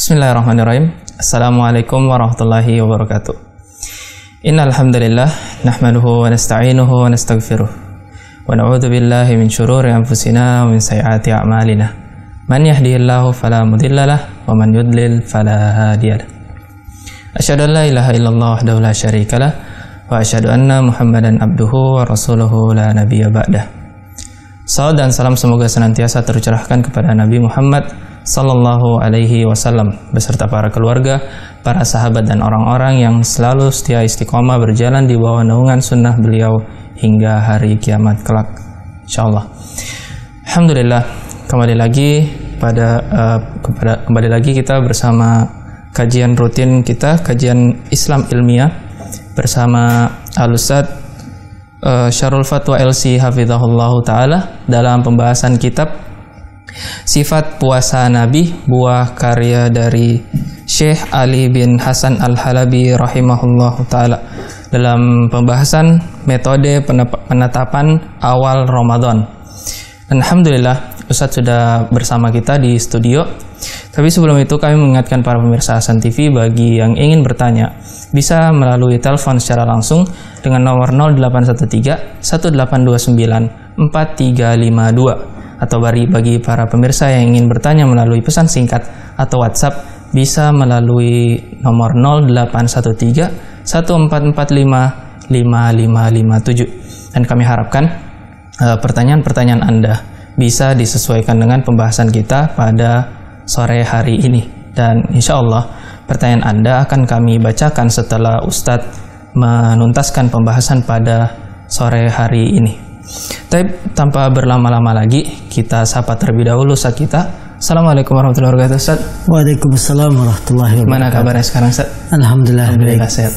Bismillahirrahmanirrahim. Assalamualaikum warahmatullahi wabarakatuh. Innal hamdalillah nahmaduhu wa nasta'inuhu wa nastaghfiruh wa na'udzu billahi min shururi anfusina wa min sayyiati a'malina. Man yahdihillahu fala mudhillalah wa man yudlil fala hadiyalah. Asyhadu an la ilaha illallah wahdahu la syarikalah wa asyhadu anna Muhammadan abduhu wa rasuluhu la nabiyya ba'dah. Salawat dan salam semoga senantiasa tercurahkan kepada Nabi Muhammad sallallahu alaihi wasallam beserta para keluarga, para sahabat dan orang-orang yang selalu setia istiqomah berjalan di bawah naungan sunnah beliau hingga hari kiamat kelak, insyaallah. Alhamdulillah, kembali lagi kita bersama kajian rutin kita, kajian Islam ilmiah bersama Al-Ustadz Syarul Fatwa LC hafizahullahu taala dalam pembahasan kitab Sifat Puasa Nabi, buah karya dari Syekh Ali bin Hasan Al-Halabi rahimahullahu taala, dalam pembahasan metode penetapan awal Ramadan. Dan alhamdulillah Ustadz sudah bersama kita di studio. Tapi sebelum itu kami mengingatkan para pemirsa Hasan TV, bagi yang ingin bertanya bisa melalui telepon secara langsung dengan nomor 0813 1829 4352. Atau bagi para pemirsa yang ingin bertanya melalui pesan singkat atau WhatsApp bisa melalui nomor 0813 1445 5557. Dan kami harapkan pertanyaan-pertanyaan Anda bisa disesuaikan dengan pembahasan kita pada sore hari ini. Dan insya Allah pertanyaan Anda akan kami bacakan setelah Ustadz menuntaskan pembahasan pada sore hari ini. Tapi tanpa berlama-lama lagi, kita sapa terlebih dahulu Ustaz kita. Assalamualaikum warahmatullahi wabarakatuh Ustaz. Waalaikumsalam warahmatullahi wabarakatuh. Gimana kabarnya sekarang Ustaz? Alhamdulillah sehat.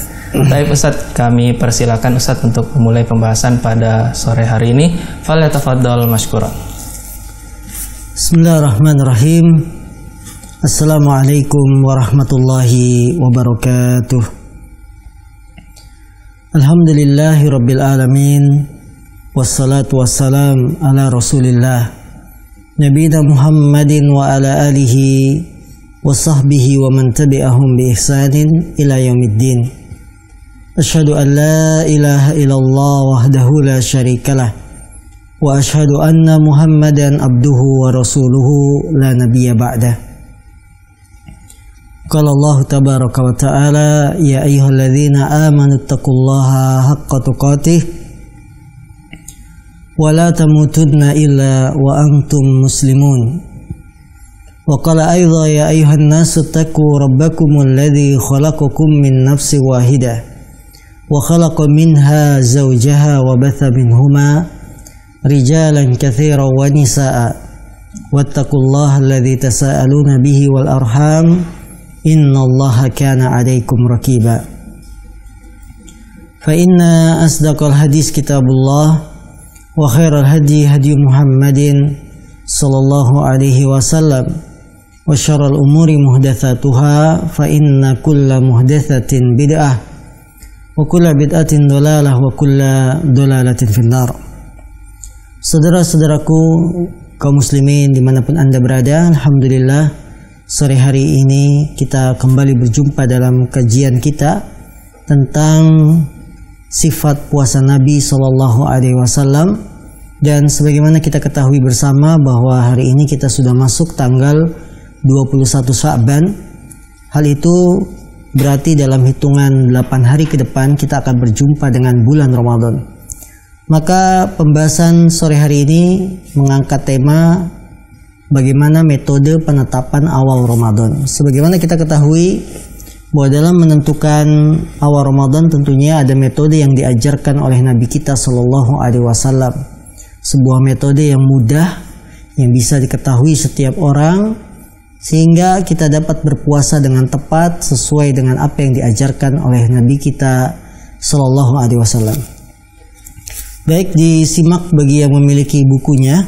Baik Ustaz, kami persilakan Ustaz untuk memulai pembahasan pada sore hari ini. Falyatafaddal mashkuran. Bismillahirrahmanirrahim. Assalamualaikum warahmatullahi wabarakatuh. Alhamdulillahi rabbil alamin. Wassalatu wassalam ala rasulillah Nabiyina Muhammadin wa ala alihi wa sahbihi wa man tabi'ahum bi ihsanin ila yaumiddin. Asyhadu an la ilaha illallah wahdahu la syarikalah wa asyhadu anna Muhammadan abduhu wa rasuluhu la nabiyya ba'dah. Qala Allah tabaraka wa ta'ala, ya ayyuhalladzina amanu taqullaha haqqa tuqatih ولا تموتن إلا وأنتم مسلمون. وقال أيضا يا أيها الناس اتقوا ربكم الذي خلقكم من نفس واحدة وخلق منها زوجها وبث منهما رجالا كثيرا ونساء واتقوا الله الذي تساءلون به والأرحام إن الله كان عليكم رقيبا. فإن أصدق الحديث كتاب الله wa khairal hadi hadi Muhammadin sallallahu alaihi wasallam wa syarrul umuri muhdatsatuha fa inna kulla muhdatsatin bid'ah wa kulla bid'atin dhalalah wa kulla dhalalatin finnar. Saudara-saudaraku kaum muslimin dimanapun Anda berada, alhamdulillah sore hari ini kita kembali berjumpa dalam kajian kita tentang sifat puasa Nabi Sallallahu Alaihi Wasallam. Dan sebagaimana kita ketahui bersama bahwa hari ini kita sudah masuk tanggal 21 Sya'ban. Hal itu berarti dalam hitungan 8 hari ke depan kita akan berjumpa dengan bulan Ramadan. Maka pembahasan sore hari ini mengangkat tema bagaimana metode penetapan awal Ramadan. Sebagaimana kita ketahui bahwa dalam menentukan awal Ramadan tentunya ada metode yang diajarkan oleh Nabi kita Sallallahu Alaihi Wasallam. Sebuah metode yang mudah, yang bisa diketahui setiap orang, sehingga kita dapat berpuasa dengan tepat sesuai dengan apa yang diajarkan oleh Nabi kita Sallallahu Alaihi Wasallam. Baik, disimak bagi yang memiliki bukunya.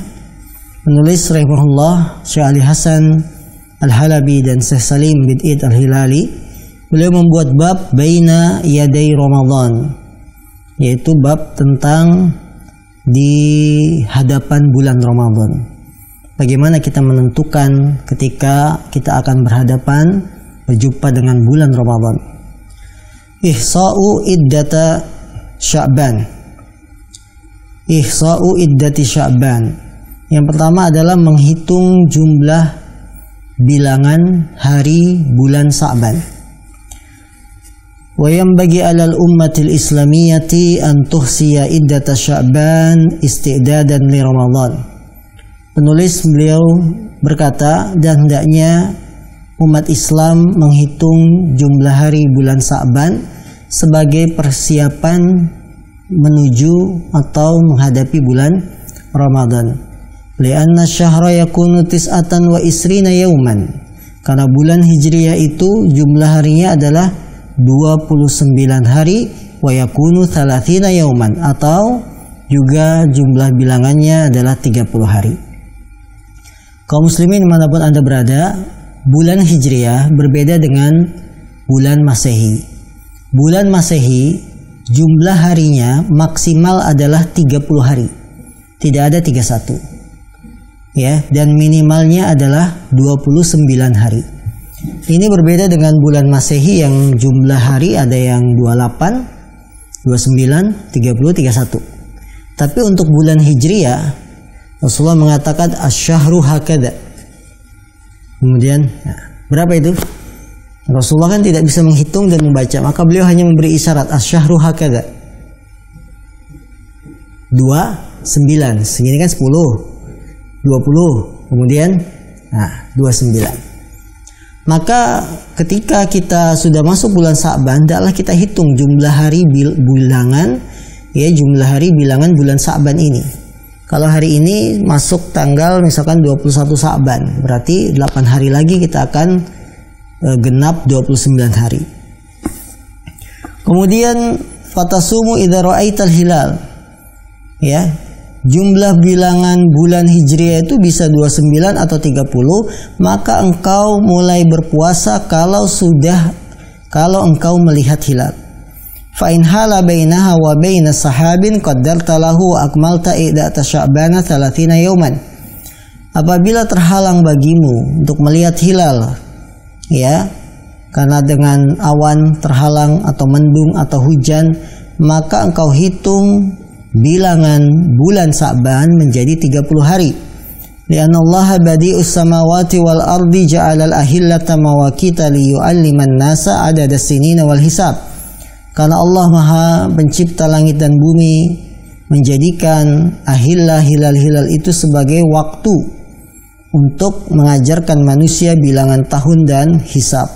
Penulis rahimahullah Syekh Ali Hasan Al-Halabi dan Syekh Salim bin Id Al-Hilali. Beliau membuat bab Baina Yaday Ramadan, yaitu bab tentang di hadapan bulan Ramadan. Bagaimana kita menentukan ketika kita akan berhadapan berjumpa dengan bulan Ramadan. Ihsa'u iddata Sya'ban. Ihsa'u iddati Sya'ban. Yang pertama adalah menghitung jumlah bilangan hari bulan Sya'ban. Wa yanbaghi 'alal ummatil islamiyyati an tuhsiya iddata Sya'ban isti'dadan li Ramadan. Penulis beliau berkata, dan hendaknya umat Islam menghitung jumlah hari bulan Sya'ban sebagai persiapan menuju atau menghadapi bulan Ramadan. Lianna syahra yakunu tis'atan wa isrina yauman. Karena bulan Hijriyah itu jumlah harinya adalah 29 hari, wa yakunu 30 yauman, atau juga jumlah bilangannya adalah 30 hari. Kaum muslimin dimanapun Anda berada, bulan Hijriyah berbeda dengan bulan Masehi. Bulan Masehi jumlah harinya maksimal adalah 30 hari. Tidak ada 31. Ya, dan minimalnya adalah 29 hari. Ini berbeda dengan bulan Masehi yang jumlah hari ada yang 28, 29, 30, 31. Tapi untuk bulan Hijriyah Rasulullah mengatakan asy-syahru hakadha. Kemudian berapa itu? Rasulullah kan tidak bisa menghitung dan membaca, maka beliau hanya memberi isyarat asy-syahru hakadha. 29, segini kan 10, 20, kemudian 29. Maka ketika kita sudah masuk bulan Sya'ban, hendaklah kita hitung jumlah hari bilangan, ya, jumlah hari bilangan bulan Sya'ban ini. Kalau hari ini masuk tanggal misalkan 21 Sya'ban, berarti 8 hari lagi kita akan genap 29 hari. Kemudian fatasumu idza ra'aital hilal. Ya, jumlah bilangan bulan Hijriah itu bisa 29 atau 30, maka engkau mulai berpuasa kalau engkau melihat hilal. Fa in hala bainaha wa baina sahabin qaddarta lahu wa akmalta iddata Sya'bana 30 yauman. Apabila terhalang bagimu untuk melihat hilal, ya, karena dengan awan terhalang atau mendung atau hujan, maka engkau hitung bilangan bulan Sya'ban menjadi 30 hari. Lianna Allah badi'us samawati wal ardi ja'alal ahillata mawaqita liyu'alliman nasa adada sinina wal hisab. Karena Allah Maha Pencipta langit dan bumi, menjadikan ahillah hilal-hilal itu sebagai waktu untuk mengajarkan manusia bilangan tahun dan hisab.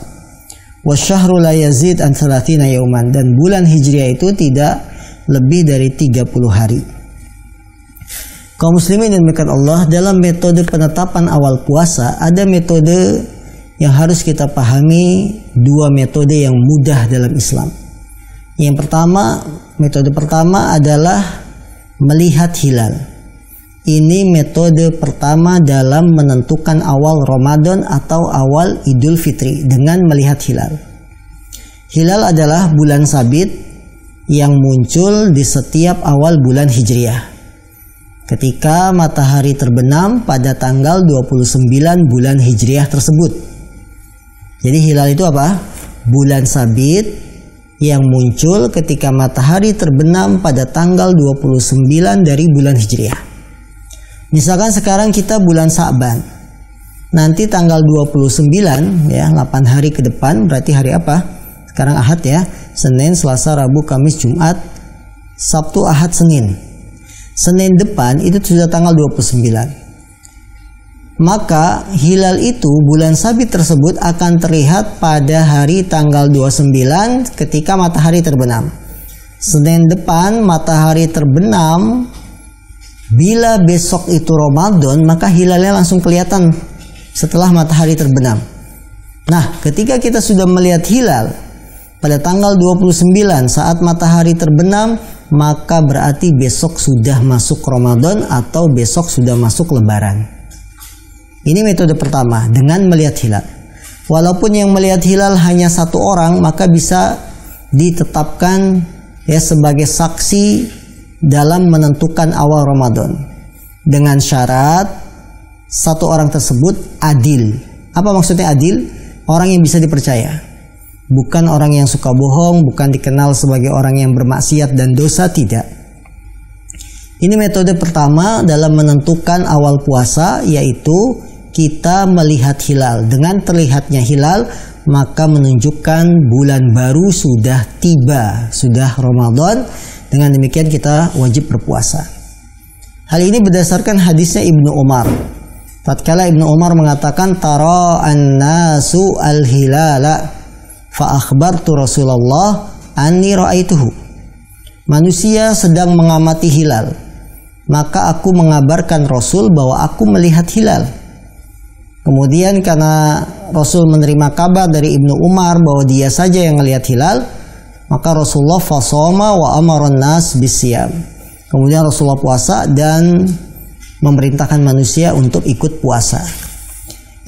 Wasyahru la yazid an 30 yauman, dan bulan Hijriah itu tidak lebih dari 30 hari. Kaum muslimin dan berkat Allah, dalam metode penetapan awal puasa ada metode yang harus kita pahami, dua metode yang mudah dalam Islam. Yang pertama, metode pertama adalah melihat hilal. Ini metode pertama dalam menentukan awal Ramadan atau awal Idul Fitri dengan melihat hilal. Hilal adalah bulan sabit yang muncul di setiap awal bulan Hijriah. Ketika matahari terbenam pada tanggal 29 bulan Hijriah tersebut. Jadi hilal itu apa? Bulan sabit yang muncul ketika matahari terbenam pada tanggal 29 dari bulan Hijriah. Misalkan sekarang kita bulan Sya'ban. Nanti tanggal 29, ya, 8 hari ke depan, berarti hari apa? Sekarang Ahad, ya. Senin, Selasa, Rabu, Kamis, Jumat, Sabtu, Ahad, Senin. Senin depan itu sudah tanggal 29. Maka hilal itu, bulan sabit tersebut akan terlihat pada hari tanggal 29 ketika matahari terbenam. Senin depan matahari terbenam. Bila besok itu Ramadan, maka hilalnya langsung kelihatan setelah matahari terbenam. Nah, ketika kita sudah melihat hilal pada tanggal 29 saat matahari terbenam, maka berarti besok sudah masuk Ramadan atau besok sudah masuk Lebaran. Ini metode pertama, dengan melihat hilal. Walaupun yang melihat hilal hanya satu orang, maka bisa ditetapkan, ya, sebagai saksi dalam menentukan awal Ramadan. Dengan syarat satu orang tersebut adil. Apa maksudnya adil? orang yang bisa dipercaya. Bukan orang yang suka bohong, bukan dikenal sebagai orang yang bermaksiat dan dosa, tidak. Ini metode pertama dalam menentukan awal puasa, yaitu kita melihat hilal. Dengan terlihatnya hilal, maka menunjukkan bulan baru sudah tiba, sudah Ramadan. Dengan demikian kita wajib berpuasa. Hal ini berdasarkan hadisnya Ibnu Umar. Tatkala Ibnu Umar mengatakan, tara an-nasu al-hilala fa akhbartu Rasulullah anni ra'aituhu. Manusia sedang mengamati hilal, maka aku mengabarkan Rasul bahwa aku melihat hilal. Kemudian karena Rasul menerima kabar dari Ibnu Umar bahwa dia saja yang melihat hilal, maka Rasulullah fasoma wa amaron nas bisyam. Kemudian Rasulullah puasa dan memerintahkan manusia untuk ikut puasa.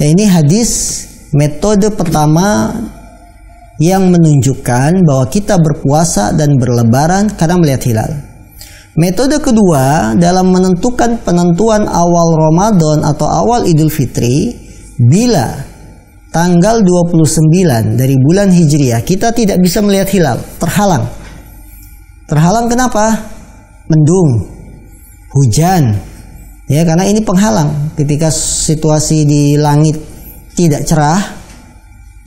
Ya, ini hadis metode pertama yang menunjukkan bahwa kita berpuasa dan berlebaran karena melihat hilal. Metode kedua dalam menentukan penentuan awal Ramadan atau awal Idul Fitri, bila tanggal 29 dari bulan Hijriah kita tidak bisa melihat hilal, terhalang. Terhalang kenapa? Mendung, hujan. Ya, karena ini penghalang. Ketika situasi di langit tidak cerah,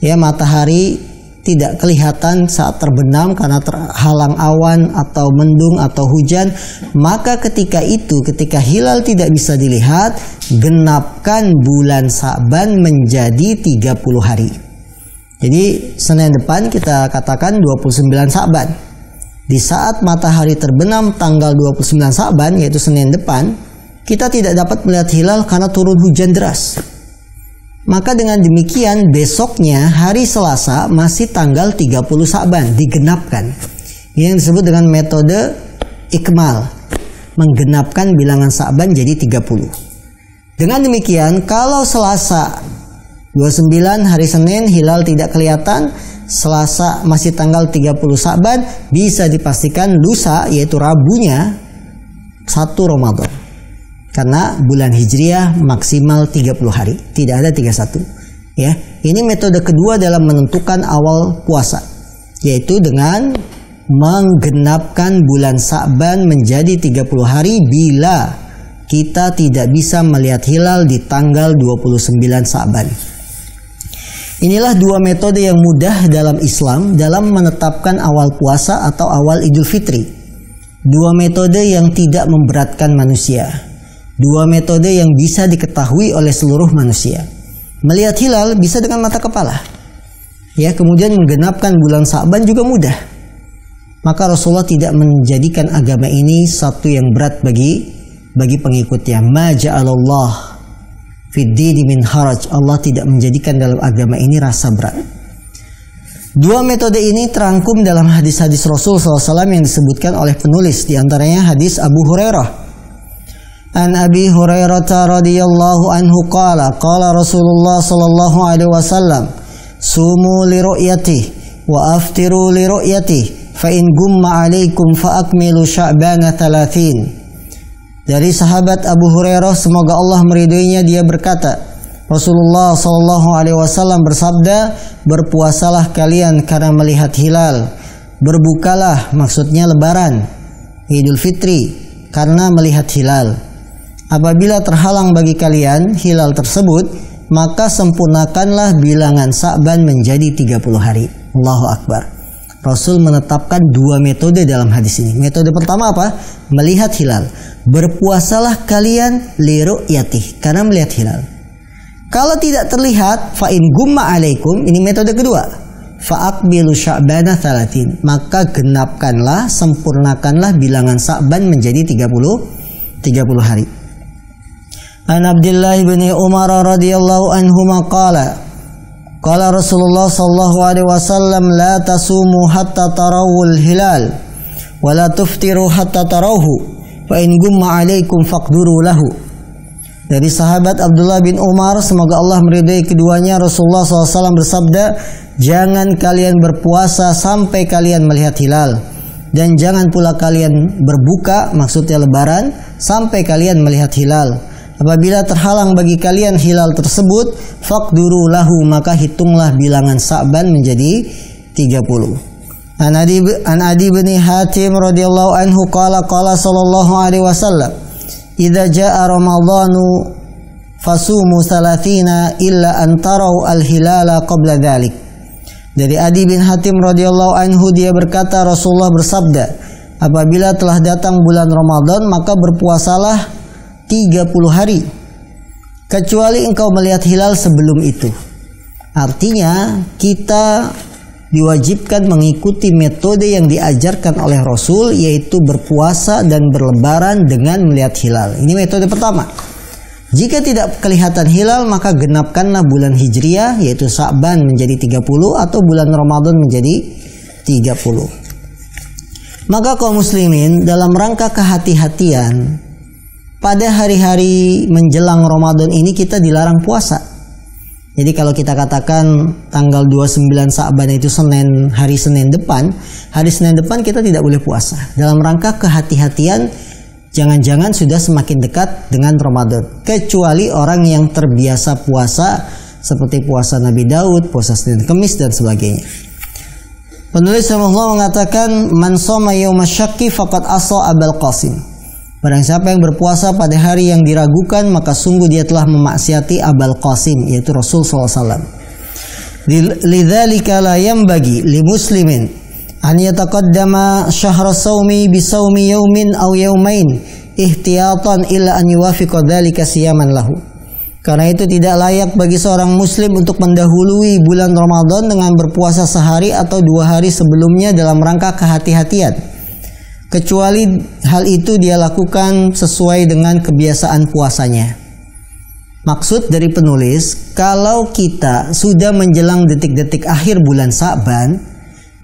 ya, matahari tidak kelihatan saat terbenam karena terhalang awan atau mendung atau hujan, maka ketika itu, ketika hilal tidak bisa dilihat, genapkan bulan Sa'ban menjadi 30 hari. Jadi Senin depan kita katakan 29 Sa'ban. Di saat matahari terbenam tanggal 29 Sa'ban, yaitu Senin depan, kita tidak dapat melihat hilal karena turun hujan deras. Maka dengan demikian besoknya hari Selasa masih tanggal 30 Sa'ban, digenapkan. Ini yang disebut dengan metode ikmal, menggenapkan bilangan Sa'ban jadi 30. Dengan demikian kalau Selasa 29 hari Senin hilal tidak kelihatan, Selasa masih tanggal 30 Sa'ban, bisa dipastikan lusa yaitu Rabunya 1 Ramadan. Karena bulan Hijriah maksimal 30 hari, tidak ada 31. Ya, ini metode kedua dalam menentukan awal puasa, yaitu dengan menggenapkan bulan Sa'ban menjadi 30 hari bila kita tidak bisa melihat hilal di tanggal 29 Sa'ban. Inilah dua metode yang mudah dalam Islam dalam menetapkan awal puasa atau awal Idul Fitri. Dua metode yang tidak memberatkan manusia. Dua metode yang bisa diketahui oleh seluruh manusia. Melihat hilal bisa dengan mata kepala. Ya, kemudian menggenapkan bulan Sa'ban juga mudah. Maka Rasulullah tidak menjadikan agama ini satu yang berat bagi pengikutnya. Ma ja'alallah fid dini min haraj. Allah tidak menjadikan dalam agama ini rasa berat. Dua metode ini terangkum dalam hadis-hadis Rasul SAW yang disebutkan oleh penulis. Di antaranya hadis Abu Hurairah. An Abi Hurairah radhiyallahu anhu qala Rasulullah sallallahu alaihi wasallam sumu li ru'yati wa aftiru li ru'yati fa in gumma alaikum fa akmilu sya'bana 30. Dari sahabat Abu Hurairah, semoga Allah meridhoinya, dia berkata, Rasulullah sallallahu alaihi wasallam bersabda, berpuasalah kalian karena melihat hilal, berbukalah, maksudnya lebaran Idul Fitri, karena melihat hilal. Apabila terhalang bagi kalian hilal tersebut, maka sempurnakanlah bilangan Sa'ban menjadi 30 hari. Allahu Akbar. Rasul menetapkan dua metode dalam hadis ini. Metode pertama apa? Melihat hilal. Berpuasalah kalian li ru'yatih, karena melihat hilal. Kalau tidak terlihat, fa in gumma alaikum, ini metode kedua. Fa aqbilu sya'bana 30, maka genapkanlah, sempurnakanlah bilangan Sa'ban menjadi 30 hari. An Abdullah bin Umar radhiyallahu anhuma qala Rasulullah sallallahu alaihi wasallam la tasumu hatta tarawul hilal wa la tuftiru hatta tarawhu fa in gumma alaikum faqduru lahu. Dari sahabat Abdullah bin Umar, semoga Allah meridai keduanya, Rasulullah SAW bersabda, jangan kalian berpuasa sampai kalian melihat hilal, dan jangan pula kalian berbuka, maksudnya lebaran, sampai kalian melihat hilal. Apabila terhalang bagi kalian hilal tersebut, faqduru lahu, maka hitunglah bilangan Sa'ban menjadi 30. An Adi bin Hatim radhiyallahu anhu qala sallallahu alaihi wasallam, idza jaa ramadhanu fasumu 30 illa an tarau al-hilala qabla dhalik. Dari Adi bin Hatim radhiyallahu anhu, dia berkata, Rasulullah bersabda, apabila telah datang bulan Ramadan maka berpuasalah 30 hari kecuali engkau melihat hilal sebelum itu. Artinya kita diwajibkan mengikuti metode yang diajarkan oleh Rasul, yaitu berpuasa dan berlebaran dengan melihat hilal. Ini metode pertama. Jika tidak kelihatan hilal, maka genapkanlah bulan Hijriah, yaitu Sa'ban menjadi 30 atau bulan Ramadan menjadi 30. Maka kaum muslimin, dalam rangka kehati-hatian, pada hari-hari menjelang Ramadan ini kita dilarang puasa. Jadi kalau kita katakan tanggal 29 Sa'ban itu Senin, hari Senin depan kita tidak boleh puasa. Dalam rangka kehati-hatian, jangan-jangan sudah semakin dekat dengan Ramadan. Kecuali orang yang terbiasa puasa seperti puasa Nabi Daud, puasa Senin Kemis dan sebagainya. Penulis rahimahullah mengatakan, man shoma yauma syakki faqad asa Abul Qasim. Barang siapa yang berpuasa pada hari yang diragukan, maka sungguh dia telah memaksiati Abul Qasim, yaitu Rasul SAW. Lidzalika la yanbaghi li muslimin an yataqaddama syahra saumi bi saumi yaumin aw yaumain ihtiyatan illa an yuwafiqa dzalika siyaman lahu. Karena itu tidak layak bagi seorang muslim untuk mendahului bulan Ramadan dengan berpuasa sehari atau 2 hari sebelumnya dalam rangka kehati-hatian, kecuali hal itu dia lakukan sesuai dengan kebiasaan puasanya. Maksud dari penulis, kalau kita sudah menjelang detik-detik akhir bulan Sa'ban,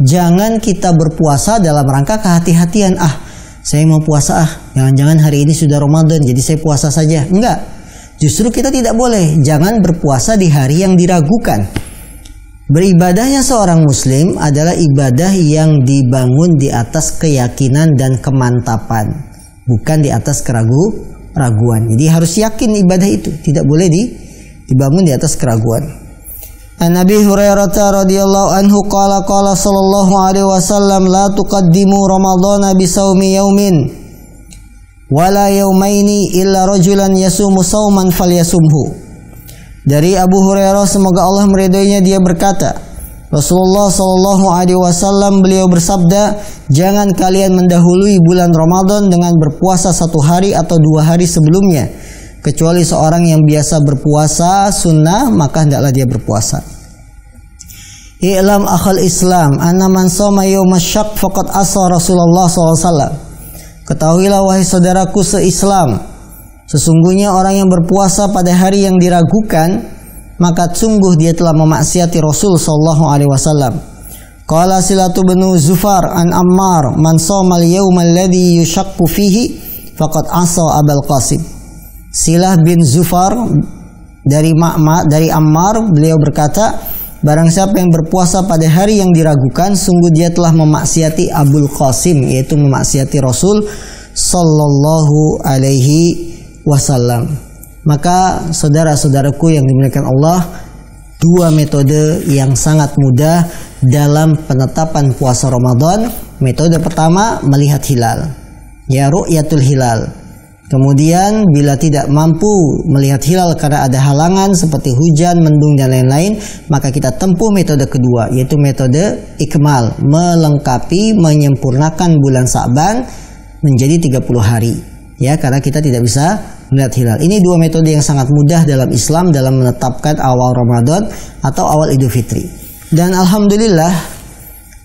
jangan kita berpuasa dalam rangka kehati-hatian. Saya mau puasa, jangan-jangan hari ini sudah Ramadan, jadi saya puasa saja. Enggak. Justru kita tidak boleh. Jangan berpuasa di hari yang diragukan. Beribadahnya seorang muslim adalah ibadah yang dibangun di atas keyakinan dan kemantapan, bukan di atas keraguan. Jadi harus yakin ibadah itu, tidak boleh dibangun di atas keraguan. An Abi Hurairah radhiyallahu anhu qala sallallahu alaihi wasallam, la tuqaddimu ramadhana bi shaumi yaumin wala yaumaini illa rajulan yasumu sauman falyasumhu. Dari Abu Hurairah, semoga Allah meridhoinya, dia berkata, Rasulullah sallallahu alaihi wasallam beliau bersabda, jangan kalian mendahului bulan Ramadan dengan berpuasa 1 hari atau 2 hari sebelumnya, kecuali seorang yang biasa berpuasa sunnah, maka hendaklah dia berpuasa. I'lam akhal Islam anna man shoma yauma syak faqad asa Rasulullah sallallahu alaihi wasallam. Ketahuilah wahai saudaraku se-Islam, sesungguhnya orang yang berpuasa pada hari yang diragukan, maka sungguh dia telah memaksiati Rasul sallallahu alaihi wasallam. Qala Silatu bin Zufar an Ammar, man shoma al-yawma alladhi yushakku fihi faqad asa Abul Qasim. Silah bin Zufar dari Ammar, beliau berkata, barang siapa yang berpuasa pada hari yang diragukan, sungguh dia telah memaksiati Abul Qasim, yaitu memaksiati Rasul sallallahu alaihi wasallam. Maka saudara-saudaraku yang dimuliakan Allah, 2 metode yang sangat mudah dalam penetapan puasa Ramadan. Metode pertama, melihat hilal, ya, ru'yatul hilal. Kemudian bila tidak mampu melihat hilal karena ada halangan seperti hujan, mendung dan lain-lain, maka kita tempuh metode kedua, yaitu metode ikmal, melengkapi, menyempurnakan bulan Sa'ban menjadi 30 hari. Ya, karena kita tidak bisa melihat hilal. Ini 2 metode yang sangat mudah dalam Islam dalam menetapkan awal Ramadan atau awal Idul Fitri. Dan alhamdulillah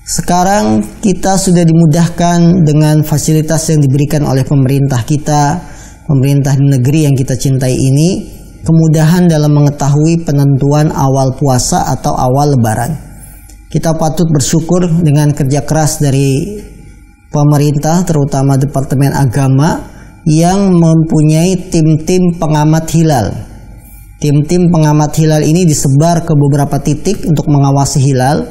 sekarang kita sudah dimudahkan dengan fasilitas yang diberikan oleh pemerintah kita, pemerintah negeri yang kita cintai ini, kemudahan dalam mengetahui penentuan awal puasa atau awal lebaran. Kita patut bersyukur dengan kerja keras dari pemerintah, terutama Departemen Agama, yang mempunyai tim-tim pengamat hilal. Tim-tim pengamat hilal ini disebar ke beberapa titik untuk mengawasi hilal.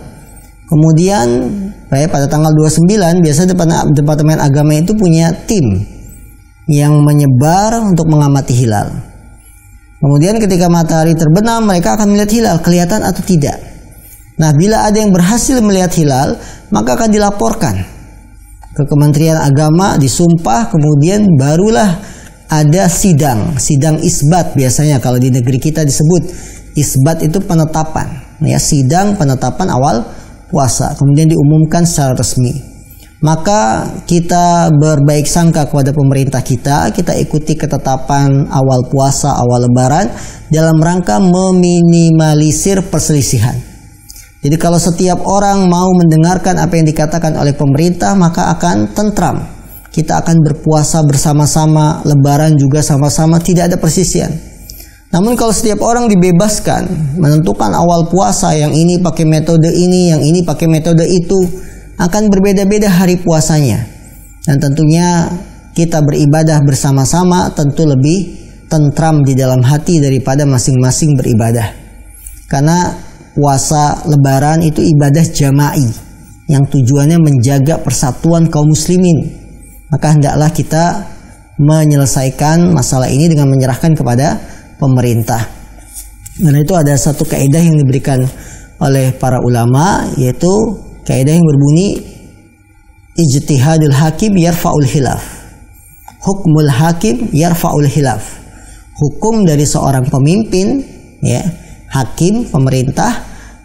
Kemudian pada tanggal 29 biasanya Departemen Agama itu punya tim yang menyebar untuk mengamati hilal. Kemudian ketika matahari terbenam, mereka akan melihat hilal, kelihatan atau tidak. Nah, bila ada yang berhasil melihat hilal, maka akan dilaporkan ke Kementerian Agama, disumpah, kemudian barulah ada sidang isbat. Biasanya kalau di negeri kita disebut isbat itu penetapan, ya, sidang penetapan awal puasa, kemudian diumumkan secara resmi. Maka kita berbaik sangka kepada pemerintah kita ikuti ketetapan awal puasa, awal lebaran dalam rangka meminimalisir perselisihan. Jadi kalau setiap orang mau mendengarkan apa yang dikatakan oleh pemerintah, maka akan tentram. Kita akan berpuasa bersama-sama, lebaran juga sama-sama, tidak ada perselisihan. Namun kalau setiap orang dibebaskan menentukan awal puasa, yang ini pakai metode ini, yang ini pakai metode itu, akan berbeda-beda hari puasanya. Dan tentunya kita beribadah bersama-sama tentu lebih tentram di dalam hati daripada masing-masing beribadah. Karena puasa lebaran itu ibadah jama'i yang tujuannya menjaga persatuan kaum muslimin. Maka hendaklah kita menyelesaikan masalah ini dengan menyerahkan kepada pemerintah. Karena itu ada satu kaidah yang diberikan oleh para ulama, yaitu kaidah yang berbunyi ijtihadul hakim yarfa'ul khilaf. Hukmul hakim yarfa'ul khilaf. Hukum dari seorang pemimpin, ya, hakim, pemerintah,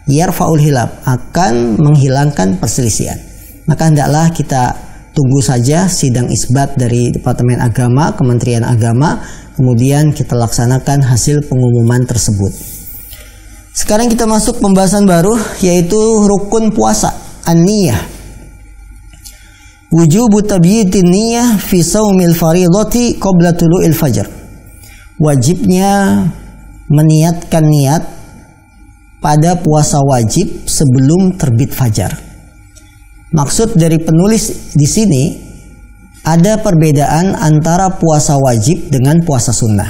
yarfa'ul khilaf, akan menghilangkan perselisihan. Maka hendaklah kita tunggu saja sidang isbat dari Departemen Agama, Kementerian Agama, kemudian kita laksanakan hasil pengumuman tersebut. Sekarang kita masuk pembahasan baru, yaitu rukun puasa, an-niyah. Wujubu tabyitin niyah fi saumil faridati qabla tulu'il fajr. Wajibnya meniatkan niat pada puasa wajib sebelum terbit fajar. Maksud dari penulis di sini, ada perbedaan antara puasa wajib dengan puasa sunnah.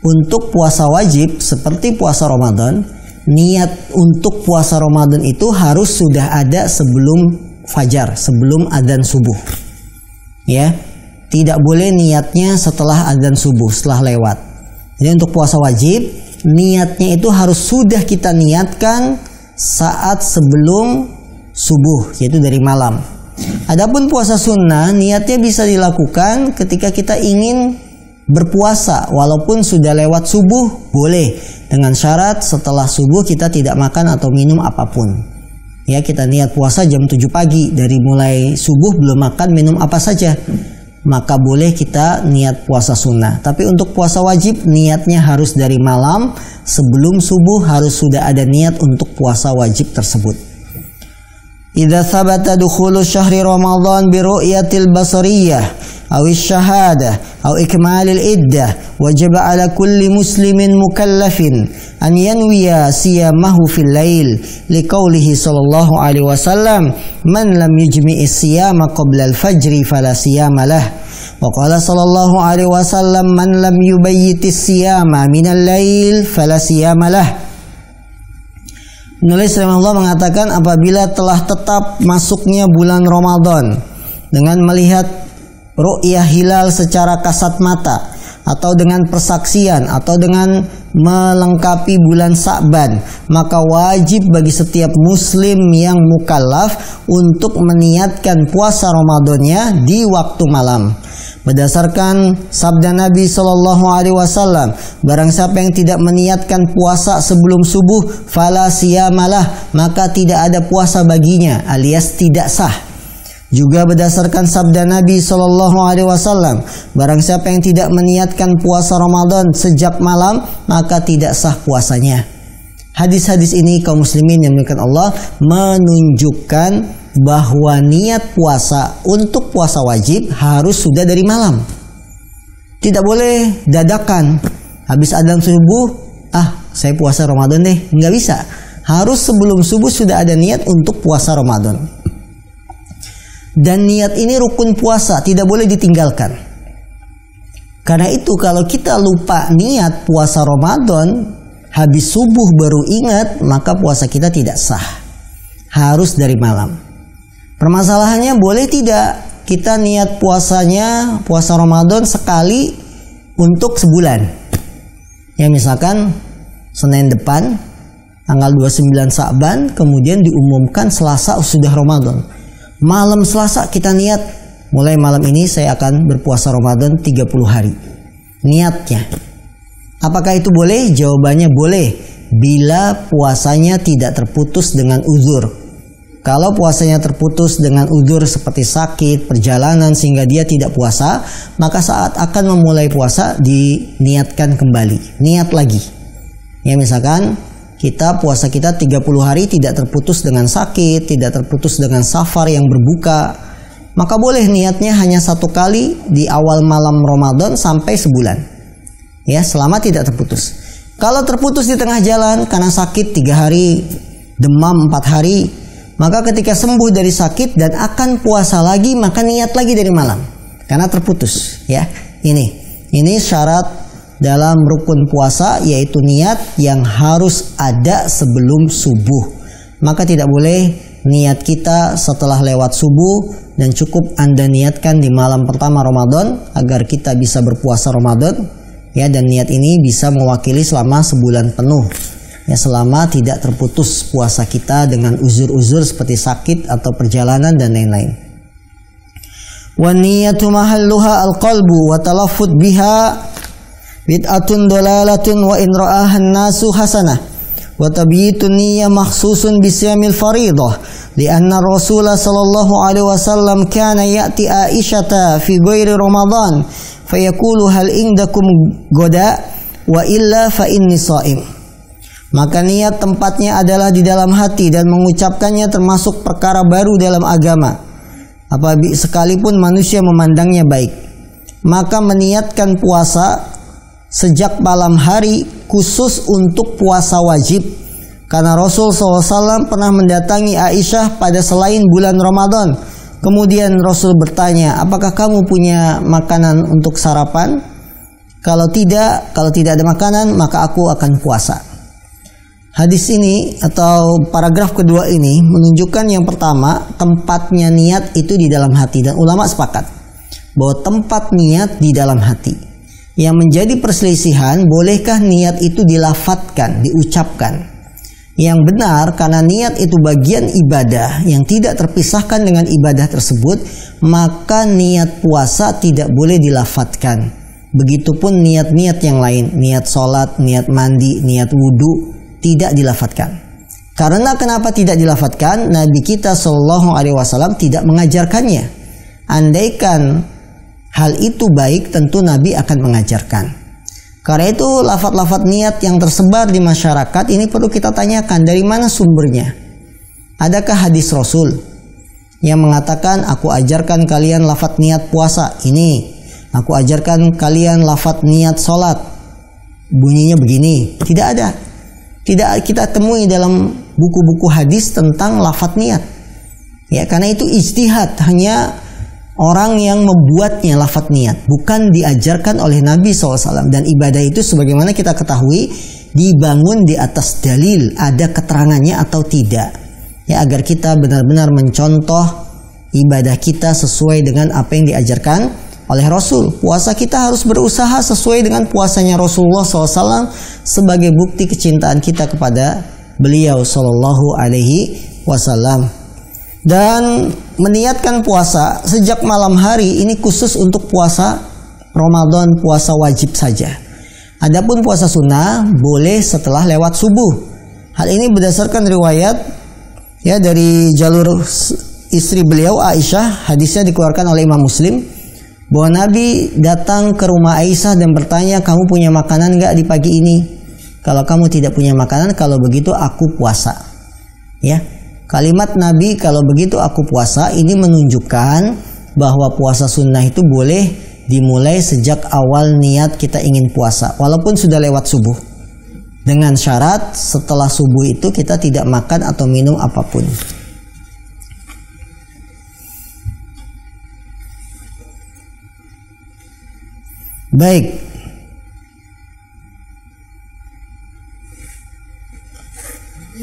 Untuk puasa wajib seperti puasa Ramadan, niat untuk puasa Ramadan itu harus sudah ada sebelum fajar, sebelum adzan subuh. Ya, tidak boleh niatnya setelah adzan subuh, setelah lewat. Jadi untuk puasa wajib, niatnya itu harus sudah kita niatkan saat sebelum subuh, yaitu dari malam. Adapun puasa sunnah, niatnya bisa dilakukan ketika kita ingin berpuasa, walaupun sudah lewat subuh, boleh. Dengan syarat setelah subuh kita tidak makan atau minum apapun. Ya, kita niat puasa jam 7 pagi, dari mulai subuh belum makan minum apa saja, maka boleh kita niat puasa sunnah. Tapi untuk puasa wajib, niatnya harus dari malam, sebelum subuh harus sudah ada niat untuk puasa wajib tersebut. Idza thabata dukhulu syahri Ramadan bi ru'yatil basariyah aw asy-syahadah aw ikmalil iddah, wajaba ala kulli muslimin mukallafin an yanwiya siyamahu fil lail liqaulihi sallallahu alaihi wasallam man lam yujmi'i siyama qabla al-fajri fala siyama lah. Wa qala sallallahu alaihi wasallam man lam yubayyitis siyama minal lail fala siyama lah. Penulis rahimahullah mengatakan, apabila telah tetap masuknya bulan Ramadan dengan melihat ru'yah hilal secara kasat mata, atau dengan persaksian, atau dengan melengkapi bulan Sa'ban, maka wajib bagi setiap muslim yang mukallaf untuk meniatkan puasa Ramadannya di waktu malam. Berdasarkan sabda Nabi Shallallahu Alaihi Wasallam, barang siapa yang tidak meniatkan puasa sebelum subuh, fala siyamalah, maka tidak ada puasa baginya, alias tidak sah. Juga berdasarkan sabda Nabi Shallallahu Alaihi Wasallam, barang siapa yang tidak meniatkan puasa Ramadan sejak malam, maka tidak sah puasanya. Hadis-hadis ini kaum muslimin yang dimuliakan Allah menunjukkan bahwa niat puasa untuk puasa wajib harus sudah dari malam. Tidak boleh dadakan habis adzan subuh, saya puasa Ramadan deh, nggak bisa. Harus sebelum subuh sudah ada niat untuk puasa Ramadan. Dan niat ini rukun puasa, tidak boleh ditinggalkan. Karena itu kalau kita lupa niat puasa Ramadan, habis subuh baru ingat, maka puasa kita tidak sah. Harus dari malam. Permasalahannya, boleh tidak kita niat puasanya, puasa Ramadan sekali untuk sebulan. Ya misalkan Senin depan tanggal 29 Sa'ban, kemudian diumumkan Selasa sudah Ramadan. Malam Selasa kita niat, mulai malam ini saya akan berpuasa Ramadan 30 hari. Niatnya. Apakah itu boleh? Jawabannya boleh, bila puasanya tidak terputus dengan uzur. Kalau puasanya terputus dengan uzur seperti sakit, perjalanan sehingga dia tidak puasa, maka saat akan memulai puasa diniatkan kembali. Niat lagi. Ya misalkan puasa kita 30 hari tidak terputus dengan sakit, tidak terputus dengan safar yang berbuka, maka boleh niatnya hanya 1 kali di awal malam Ramadan sampai sebulan. Ya, selama tidak terputus. Kalau terputus di tengah jalan karena sakit 3 hari, demam 4 hari, maka ketika sembuh dari sakit dan akan puasa lagi, maka niat lagi dari malam karena terputus. Ya, ini syarat dalam rukun puasa, yaitu niat yang harus ada sebelum subuh. Maka tidak boleh niat kita setelah lewat subuh, dan cukup Anda niatkan di malam pertama Ramadan agar kita bisa berpuasa Ramadan. Ya, dan niat ini bisa mewakili selama sebulan penuh. Ya, selama tidak terputus puasa kita dengan uzur-uzur seperti sakit atau perjalanan dan lain-lain. Wa niyatu mahalluha al-qalbu wa talaffuz biha bid'atun dalalatun wa in ra'aha an-nasu hasanah wa tabyitun niyyah makhsusun bi siyamil fariidah li'anna Rasulullah sallallahu alaihi wasallam kana ya'ti Aisyata fi ghairi Ramadan fayaqulu hal indakum goda wa illa fa inni sha'im. Maka niat tempatnya adalah di dalam hati, dan mengucapkannya termasuk perkara baru dalam agama. Apabila sekalipun manusia memandangnya baik, maka meniatkan puasa sejak malam hari khusus untuk puasa wajib. Karena Rasul SAW pernah mendatangi Aisyah pada selain bulan Ramadan. Kemudian Rasul bertanya, apakah kamu punya makanan untuk sarapan? Kalau tidak ada makanan, maka aku akan puasa. Hadis ini atau paragraf kedua ini menunjukkan yang pertama, tempatnya niat itu di dalam hati, dan ulama sepakat bahwa tempat niat di dalam hati. Yang menjadi perselisihan, bolehkah niat itu dilafatkan, diucapkan? Yang benar, karena niat itu bagian ibadah yang tidak terpisahkan dengan ibadah tersebut, maka niat puasa tidak boleh dilafatkan. Begitupun niat-niat yang lain, niat sholat, niat mandi, niat wudhu, tidak dilafatkan. Karena kenapa tidak dilafatkan? Nabi kita Shallallahu Alaihi Wasallam tidak mengajarkannya. Andaikan hal itu baik, tentu Nabi akan mengajarkan. Karena itu lafaz-lafaz niat yang tersebar di masyarakat ini perlu kita tanyakan, dari mana sumbernya? Adakah hadis Rasul yang mengatakan, aku ajarkan kalian lafaz niat puasa ini, aku ajarkan kalian lafaz niat sholat, bunyinya begini? Tidak ada. Tidak kita temui dalam buku-buku hadis tentang lafaz niat. Ya, karena itu ijtihad, hanya orang yang membuatnya lafaz niat, bukan diajarkan oleh Nabi SAW. Dan ibadah itu sebagaimana kita ketahui dibangun di atas dalil, ada keterangannya atau tidak. Ya, agar kita benar-benar mencontoh ibadah kita sesuai dengan apa yang diajarkan oleh Rasul. Puasa kita harus berusaha sesuai dengan puasanya Rasulullah SAW sebagai bukti kecintaan kita kepada beliau Sallallahu Alaihi Wasallam. Dan meniatkan puasa sejak malam hari ini khusus untuk puasa Ramadan, puasa wajib saja. Adapun puasa sunnah boleh setelah lewat subuh. Hal ini berdasarkan riwayat ya dari jalur istri beliau Aisyah, hadisnya dikeluarkan oleh Imam Muslim, bahwa Nabi datang ke rumah Aisyah dan bertanya, kamu punya makanan enggak di pagi ini? Kalau kamu tidak punya makanan, kalau begitu aku puasa. Ya, kalimat Nabi kalau begitu aku puasa ini menunjukkan bahwa puasa sunnah itu boleh dimulai sejak awal niat kita ingin puasa, walaupun sudah lewat subuh. Dengan syarat setelah subuh itu kita tidak makan atau minum apapun. Baik.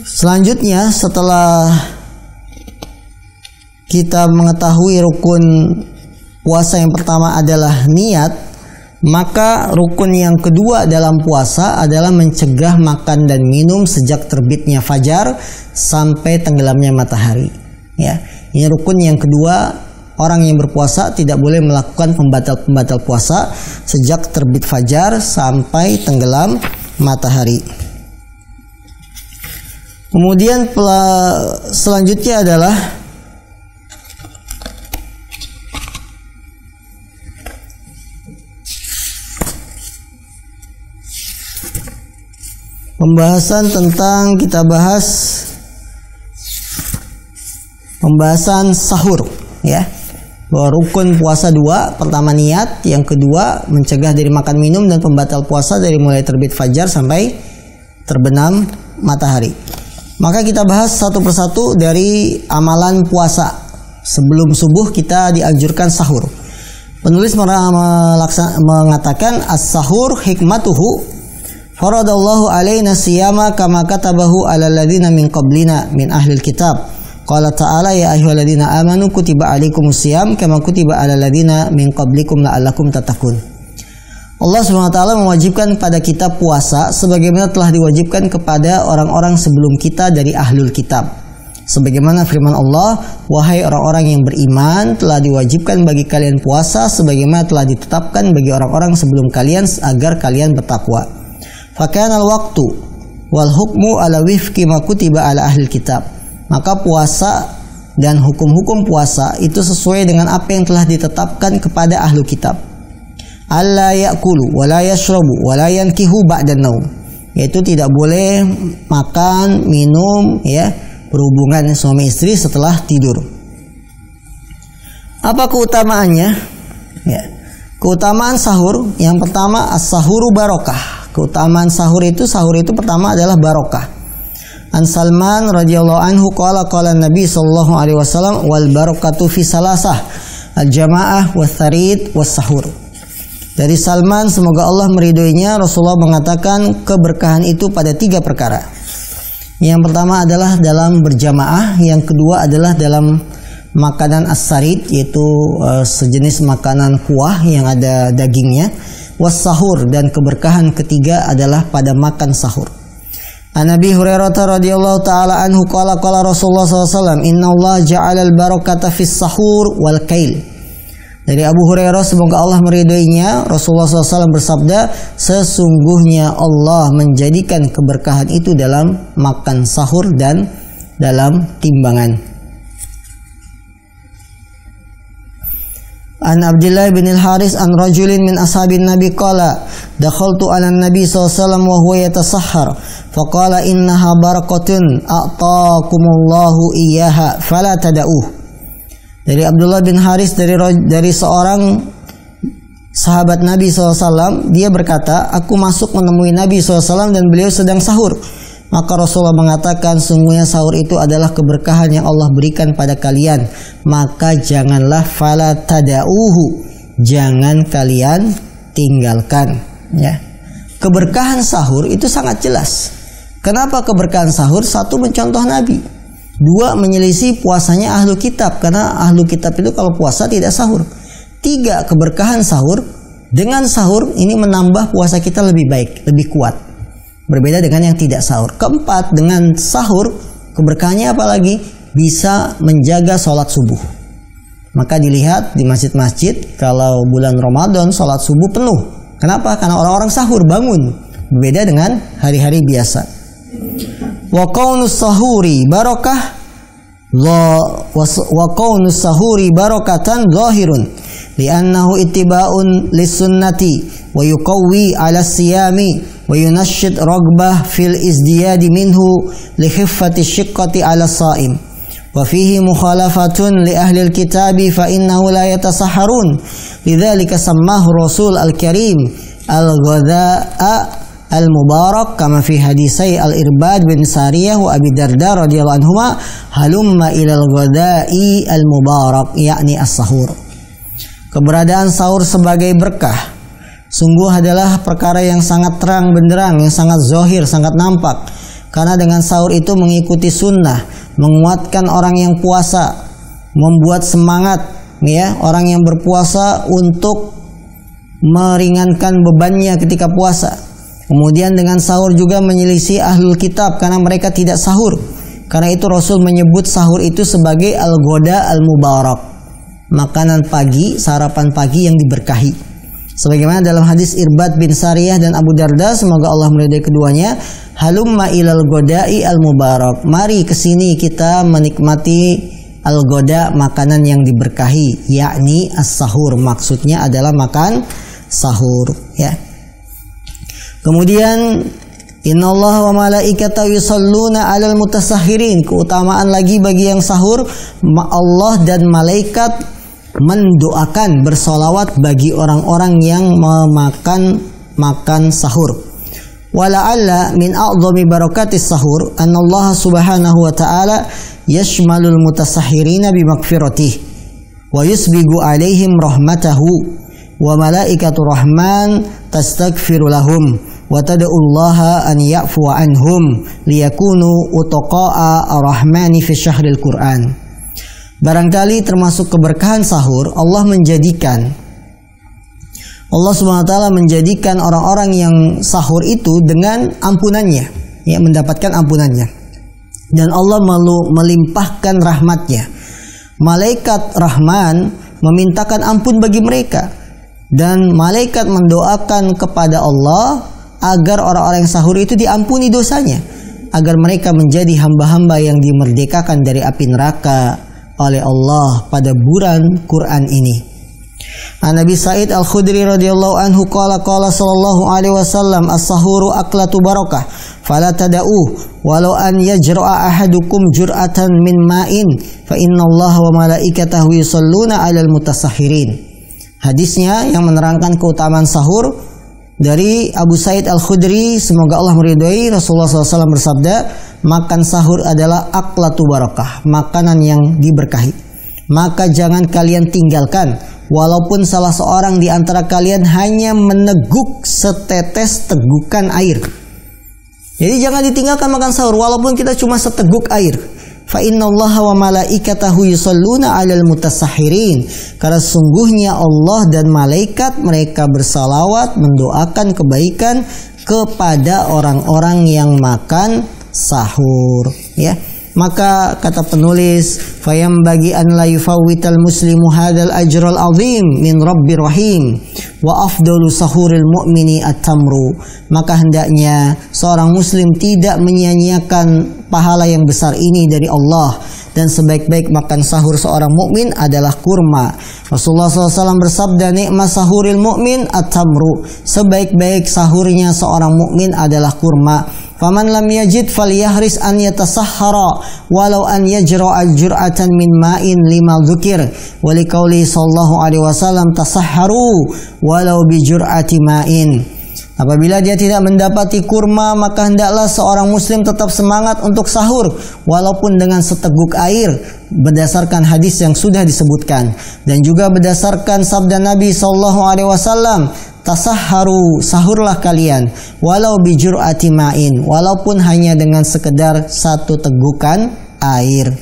Selanjutnya, setelah kita mengetahui rukun puasa yang pertama adalah niat, Maka rukun yang kedua dalam puasa adalah mencegah makan dan minum sejak terbitnya fajar sampai tenggelamnya matahari. Ya, ini rukun yang kedua. Orang yang berpuasa tidak boleh melakukan pembatal-pembatal puasa sejak terbit fajar sampai tenggelam matahari. Kemudian selanjutnya adalah pembahasan tentang pembahasan sahur, ya. Bahwa rukun puasa dua, pertama niat, yang kedua mencegah dari makan minum, dan pembatal puasa dari mulai terbit fajar sampai terbenam matahari. Maka kita bahas satu persatu dari amalan puasa. Sebelum subuh kita dianjurkan sahur. Penulis mengatakan as-sahur hikmatuhu faradallahu alaina siyama kama katabahu alal ladzina min qablina min ahlil kitab. Qala ta'ala ya ayyuhalladzina amanu kutiba alaikumusiyam kama kutiba alal ladzina min qablikum la'allakum tattaqun. Allah SWT mewajibkan pada kita puasa sebagaimana telah diwajibkan kepada orang-orang sebelum kita dari ahlul kitab. Sebagaimana firman Allah, wahai orang-orang yang beriman, telah diwajibkan bagi kalian puasa sebagaimana telah ditetapkan bagi orang-orang sebelum kalian agar kalian bertakwa. Fakana al-waqtu wal hukmu ala wifqi ma kutiba ala ahlil kitab. Maka puasa dan hukum-hukum puasa itu sesuai dengan apa yang telah ditetapkan kepada ahlu kitab. Alla ya'kulu wa la yashrabu wa la yankihu ba'dan naum. Yaitu tidak boleh makan, minum, ya, berhubungan suami istri setelah tidur. Apa keutamaannya? Ya. Keutamaan sahur, yang pertama as-sahuru barokah. Keutamaan sahur itu pertama adalah barokah. An Salman radhiyallahu anhu qala Nabi sallallahu alaihi wasallam wal barakatu fi salasah al jamaah was sarid was sahur. Dari Salman, semoga Allah meridhoinya, Rasulullah mengatakan keberkahan itu pada 3 perkara. Yang pertama adalah dalam berjamaah, yang kedua adalah dalam makanan as-sarid, yaitu sejenis makanan kuah yang ada dagingnya, was sahur, dan keberkahan ketiga adalah pada makan sahur. An Abi Hurairah radhiyallahu taala anhu qala Rasulullah SAW inna Allah ja'ala al-barakata fis sahur wal kail. Dari Abu Hurairah, semoga Allah meridhoinya, Rasulullah SAW bersabda, sesungguhnya Allah menjadikan keberkahan itu dalam makan sahur dan dalam timbangan. An Abdullah bin al-Haris an rajulin min ashabin Nabi qala dakhaltu ala Nabi SAW wa huwa yatasahhar faqala innaha barakatun a'taakumullahu iyyaha fala tada'uh. Dari Abdullah bin Haris dari seorang sahabat Nabi SAW, dia berkata, aku masuk menemui Nabi SAW dan beliau sedang sahur. Maka Rasulullah mengatakan, sungguhnya sahur itu adalah keberkahan yang Allah berikan pada kalian, maka janganlah fala tada'uhu, jangan kalian tinggalkan, ya. Keberkahan sahur itu sangat jelas. Kenapa keberkahan sahur? 1, mencontoh Nabi. 2, menyelisih puasanya ahlu kitab, karena ahlu kitab itu kalau puasa tidak sahur. 3, keberkahan sahur. Dengan sahur ini menambah puasa kita lebih baik, lebih kuat, berbeda dengan yang tidak sahur. 4, dengan sahur keberkahannya apalagi? Bisa menjaga sholat subuh. Maka dilihat di masjid-masjid kalau bulan Ramadan sholat subuh penuh. Kenapa? Karena orang-orang sahur, bangun. Berbeda dengan hari-hari biasa. Wa qaunus sahuri barakah wa qaunus sahuri barakatan zahirun li'annahu ittiba'un lis-sunnati wa yuqawwi 'ala siyami wa yunashshid ragbah fil izdiyadi minhu li khiffati syiqqati 'ala shaim wa fihi mukhalafatun li ahli al-kitabi fa innahu la yatasahharun lidzalika sammahu Rasul al-Karim al-ghadha'a al-mubarak kama fi hadisai al-Irbad bin Sariyah wa Abi Darda radhiyallahu anhuma halumma ilal ghada'i al-mubarak, yakni as-sahur. Keberadaan sahur sebagai berkah sungguh adalah perkara yang sangat terang benderang, yang sangat zahir, sangat nampak. Karena dengan sahur itu mengikuti sunnah, menguatkan orang yang puasa, membuat semangat, ya, orang yang berpuasa untuk meringankan bebannya ketika puasa. Kemudian dengan sahur juga menyelisih ahlul kitab karena mereka tidak sahur. Karena itu Rasul menyebut sahur itu sebagai al-ghoda al-mubarak, makanan pagi, sarapan pagi yang diberkahi. Sebagaimana dalam hadis Irbad bin Sariyah dan Abu Darda, semoga Allah meridai keduanya, halumma ilal ghodai al-mubarak, mari kesini kita menikmati al-ghoda, makanan yang diberkahi, yakni as-sahur, maksudnya adalah makan sahur, ya. Kemudian innallaha wa malaikatahu yusholluna 'alal mutasahhirin, keutamaan lagi bagi yang sahur, Allah dan malaikat mendoakan, bersolawat bagi orang-orang yang makan sahur. Wala'alla min a'dhami barakatis sahur annallaha subhanahu wa ta'ala yashmalul mutasahhirina bimaghfiratih wa yusbigu 'alaihim rahmatahu wa malaikatu rahman tastaghfiru lahum wa tad'ullaha an ya'fuwa anhum liyakunu utaqa'a ar-rahmani fi syahril Qur'an. Barangkali termasuk keberkahan sahur, Allah Subhanahu wa taala menjadikan orang-orang yang sahur itu dengan ampunannya, ya, mendapatkan ampunannya. Dan Allah melimpahkan rahmatnya. Malaikat Rahman memintakan ampun bagi mereka, dan malaikat mendoakan kepada Allah agar orang-orang yang sahur itu diampuni dosanya, agar mereka menjadi hamba-hamba yang dimerdekakan dari api neraka oleh Allah pada bulan Quran ini. Nabi Sa'id Al-Khudri radhiyallahu anhu qala sallallahu alaihi wasallam, as-sahuru aklatu barakah fala tada'u walau an yajra'a ahadukum jur'atan min ma'in fa innallaha wa malaikatahu yusholluna 'alal mutasahhirin. Hadisnya yang menerangkan keutamaan sahur dari Abu Sa'id Al-Khudri, semoga Allah meridhai, Rasulullah SAW bersabda, makan sahur adalah aklatu barakah, makanan yang diberkahi. Maka jangan kalian tinggalkan, walaupun salah seorang di antara kalian hanya meneguk setetes tegukan air. Jadi jangan ditinggalkan makan sahur, walaupun kita cuma seteguk air. Fa innallaha wa malaikatahu yusholluna 'alal mutasahhirin, karena sungguhnya Allah dan malaikat mereka bersalawat mendoakan kebaikan kepada orang-orang yang makan sahur, ya. Maka kata penulis, fayam bagi an la yufawwital muslimu hadzal ajral azim min rabbir rahim wa afdalu sahuril mu'mini at-tamru. Maka hendaknya seorang muslim tidak menyia-nyiakan pahala yang besar ini dari Allah, dan sebaik-baik makan sahur seorang mukmin adalah kurma. Rasulullah SAW bersabda, ni'ma sahuril mu'min at-tamru, sebaik-baik sahurnya seorang mukmin adalah kurma. Faman lam yajid falyahris an yatasahhara walau an yajra'a jur'atan min ma'in lima dzukir wa liqauli sallallahu alaihi wasallam tasahharu walau bi jur'ati ma'in. Apabila dia tidak mendapati kurma, maka hendaklah seorang muslim tetap semangat untuk sahur walaupun dengan seteguk air, berdasarkan hadis yang sudah disebutkan, dan juga berdasarkan sabda Nabi sallallahu alaihi wasallam, tasahharu, sahurlah kalian, walau bijur'ati ma'in, walaupun hanya dengan sekedar satu tegukan air.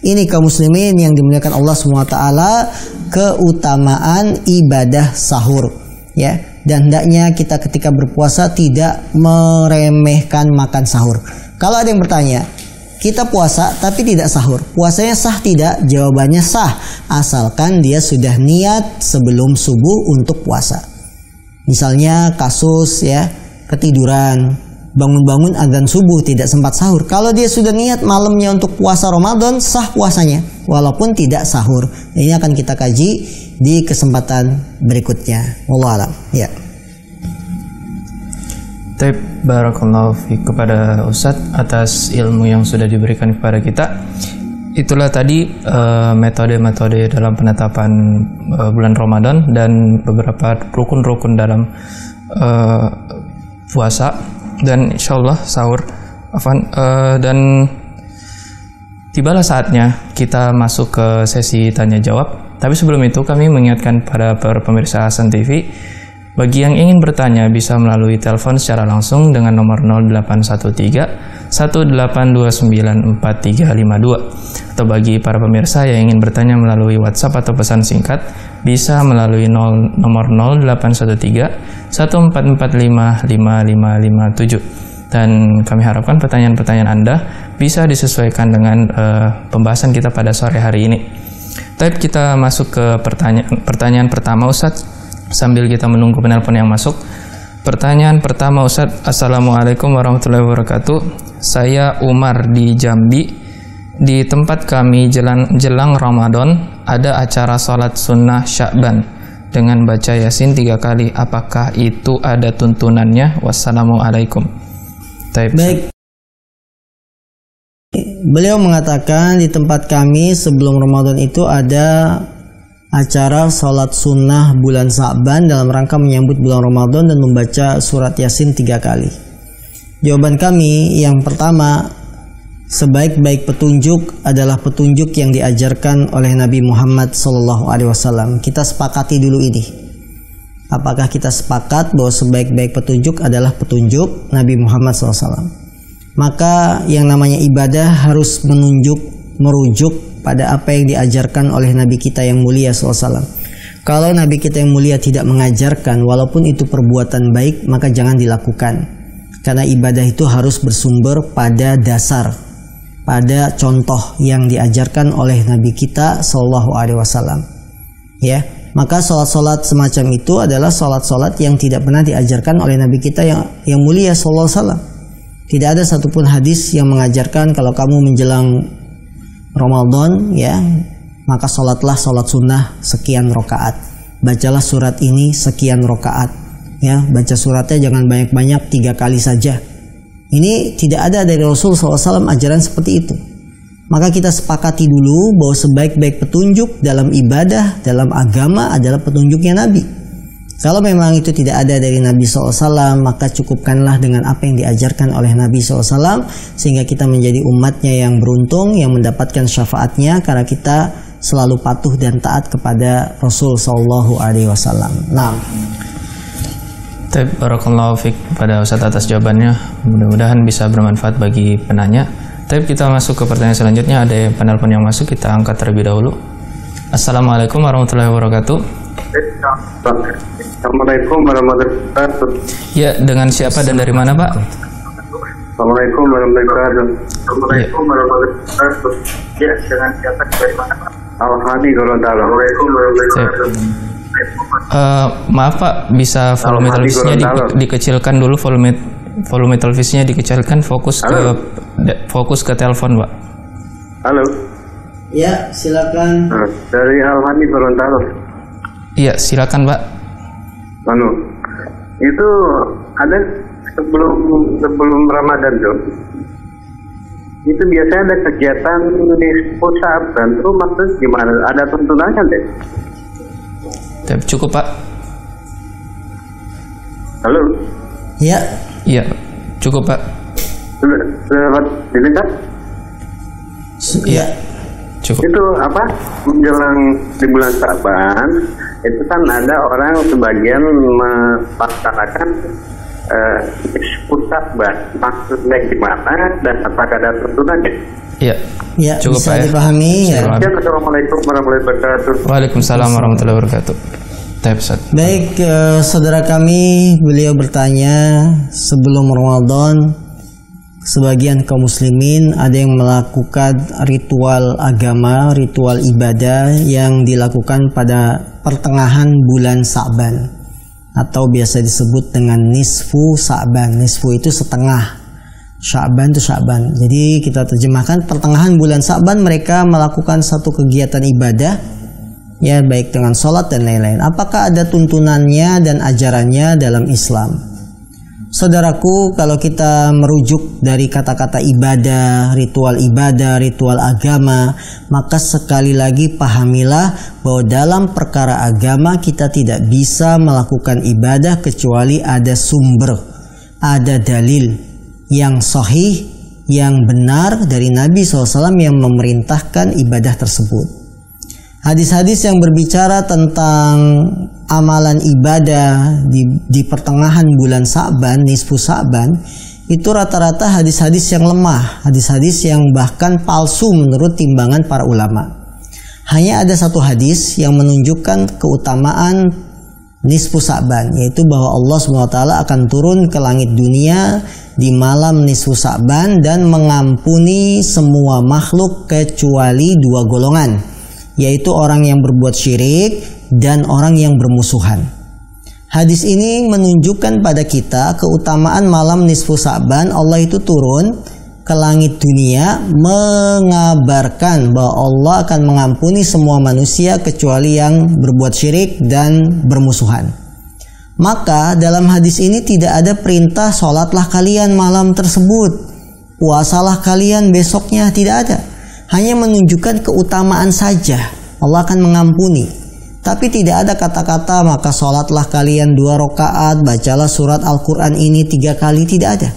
Ini kaum muslimin yang dimuliakan Allah SWT, keutamaan ibadah sahur, ya. Dan hendaknya kita ketika berpuasa tidak meremehkan makan sahur. Kalau ada yang bertanya, kita puasa tapi tidak sahur, puasanya sah tidak? Jawabannya sah, asalkan dia sudah niat sebelum subuh untuk puasa. Misalnya kasus, ya, ketiduran, bangun-bangun azan subuh, tidak sempat sahur. Kalau dia sudah niat malamnya untuk puasa Ramadan, sah puasanya walaupun tidak sahur. Ini akan kita kaji di kesempatan berikutnya. Wallahu a'lam. Ya. Taib, barakallahu fiik kepada Ustadz atas ilmu yang sudah diberikan kepada kita. Itulah tadi metode-metode dalam penetapan bulan Ramadan dan beberapa rukun-rukun dalam puasa dan insyaallah sahur. Dan tibalah saatnya kita masuk ke sesi tanya jawab. Tapi sebelum itu kami mengingatkan pada para pemirsa Hasan TV, bagi yang ingin bertanya bisa melalui telepon secara langsung dengan nomor 0813 1829452. Atau bagi para pemirsa yang ingin bertanya melalui WhatsApp atau pesan singkat, bisa melalui nomor 0813 1445 5557. Dan kami harapkan pertanyaan-pertanyaan Anda bisa disesuaikan dengan pembahasan kita pada sore hari ini. Tapi kita masuk ke pertanyaan pertama, Ustadz, sambil kita menunggu penelpon yang masuk. Pertanyaan pertama, Ustadz. Assalamualaikum warahmatullahi wabarakatuh. Saya Umar di Jambi. Di tempat kami jelang Ramadan ada acara sholat sunnah Sya'ban dengan baca Yasin 3 kali. Apakah itu ada tuntunannya? Wassalamualaikum. Baik. Beliau mengatakan di tempat kami sebelum Ramadan itu ada acara sholat sunnah bulan Sya'ban dalam rangka menyambut bulan Ramadan dan membaca surat Yasin 3 kali. Jawaban kami yang pertama, sebaik-baik petunjuk adalah petunjuk yang diajarkan oleh Nabi Muhammad SAW. Kita sepakati dulu ini. Apakah kita sepakat bahwa sebaik-baik petunjuk adalah petunjuk Nabi Muhammad SAW? Maka yang namanya ibadah harus merujuk pada apa yang diajarkan oleh Nabi kita yang mulia SAW. Kalau Nabi kita yang mulia tidak mengajarkan, walaupun itu perbuatan baik, maka jangan dilakukan. Karena ibadah itu harus bersumber pada dasar, pada contoh yang diajarkan oleh Nabi kita Sallallahu Alaihi Wasallam. Ya, maka sholat-sholat semacam itu adalah sholat-sholat yang tidak pernah diajarkan oleh Nabi kita yang mulia Sallallahu Alaihi Wasallam. Tidak ada satupun hadis yang mengajarkan kalau kamu menjelang Ramadan, ya, maka sholatlah sholat sunnah sekian rakaat. Bacalah surat ini sekian rakaat. Ya, baca suratnya jangan banyak-banyak, 3 kali saja. Ini tidak ada dari Rasul SAW ajaran seperti itu. Maka kita sepakati dulu bahwa sebaik-baik petunjuk dalam ibadah, dalam agama adalah petunjuknya Nabi. Kalau memang itu tidak ada dari Nabi SAW, maka cukupkanlah dengan apa yang diajarkan oleh Nabi SAW, sehingga kita menjadi umatnya yang beruntung, yang mendapatkan syafaatnya, karena kita selalu patuh dan taat kepada Rasul SAW. Nah, barakallahu fiik pada Ustaz atas jawabannya. Mudah-mudahan bisa bermanfaat bagi penanya. Tapi kita masuk ke pertanyaan selanjutnya. Ada penelpon yang masuk, kita angkat terlebih dahulu. Assalamualaikum warahmatullahi wabarakatuh. Assalamualaikum warahmatullahi wabarakatuh. Ya, dengan siapa dan dari mana, Pak? Assalamualaikum warahmatullahi wabarakatuh. Assalamualaikum warahmatullahi wabarakatuh. Ya, dengan siapa dari mana, Pak? Al-Hani Gorontalo. Assalamualaikum warahmatullahi wabarakatuh. Maaf Pak, bisa volume televisinya dikecilkan dulu, volume televisinya dikecilkan, fokus ke telepon, Pak. Halo. Ya, silakan. Dari Al-Hani Gorontalo. Iya, silakan, Pak. Itu ada sebelum Ramadan, Jom. Itu biasanya ada kegiatan di pusat dan itu maksudnya gimana? Ada tuntunannya deh. Cukup, Pak. Halo. Ya. Iya, cukup, Pak. Sudah didengar? Iya, cukup. Itu apa? Menjelang di bulan Sya'ban, itu kan ada orang sebagian melaksanakan pusat maksudnya gimana dan apakah ada tuntunannya? Iya. Ya, cukup, bisa Pak, dipahami ya. Assalamualaikum warahmatullahi wabarakatuh. Waalaikumsalam warahmatullahi wabarakatuh. Baik, saudara kami, beliau bertanya, sebelum Ramadan sebagian kaum muslimin ada yang melakukan ritual agama, ritual ibadah yang dilakukan pada pertengahan bulan Sya'ban atau biasa disebut dengan nisfu Sya'ban. Nisfu itu setengah, Sya'ban itu Sya'ban. Jadi kita terjemahkan pertengahan bulan Sya'ban mereka melakukan satu kegiatan ibadah, ya, baik dengan sholat dan lain-lain. Apakah ada tuntunannya dan ajarannya dalam Islam? Saudaraku, kalau kita merujuk dari kata-kata ibadah, ritual agama, maka sekali lagi pahamilah bahwa dalam perkara agama kita tidak bisa melakukan ibadah kecuali ada sumber, ada dalil yang sahih, yang benar dari Nabi SAW yang memerintahkan ibadah tersebut. Hadis-hadis yang berbicara tentang amalan ibadah di pertengahan bulan Sya'ban, nisfu Sya'ban, itu rata-rata hadis-hadis yang lemah, hadis-hadis yang bahkan palsu menurut timbangan para ulama. Hanya ada satu hadis yang menunjukkan keutamaan nisfu Sa'ban, yaitu bahwa Allah SWT akan turun ke langit dunia di malam nisfu Sa'ban dan mengampuni semua makhluk kecuali dua golongan, yaitu orang yang berbuat syirik dan orang yang bermusuhan. Hadis ini menunjukkan pada kita keutamaan malam nisfu Sa'ban. Allah itu turun ke langit dunia mengabarkan bahwa Allah akan mengampuni semua manusia kecuali yang berbuat syirik dan bermusuhan. Maka dalam hadis ini tidak ada perintah sholatlah kalian malam tersebut, puasalah kalian besoknya, tidak ada. Hanya menunjukkan keutamaan saja, Allah akan mengampuni. Tapi tidak ada kata-kata maka sholatlah kalian 2 rakaat, bacalah surat Al-Quran ini 3 kali, tidak ada.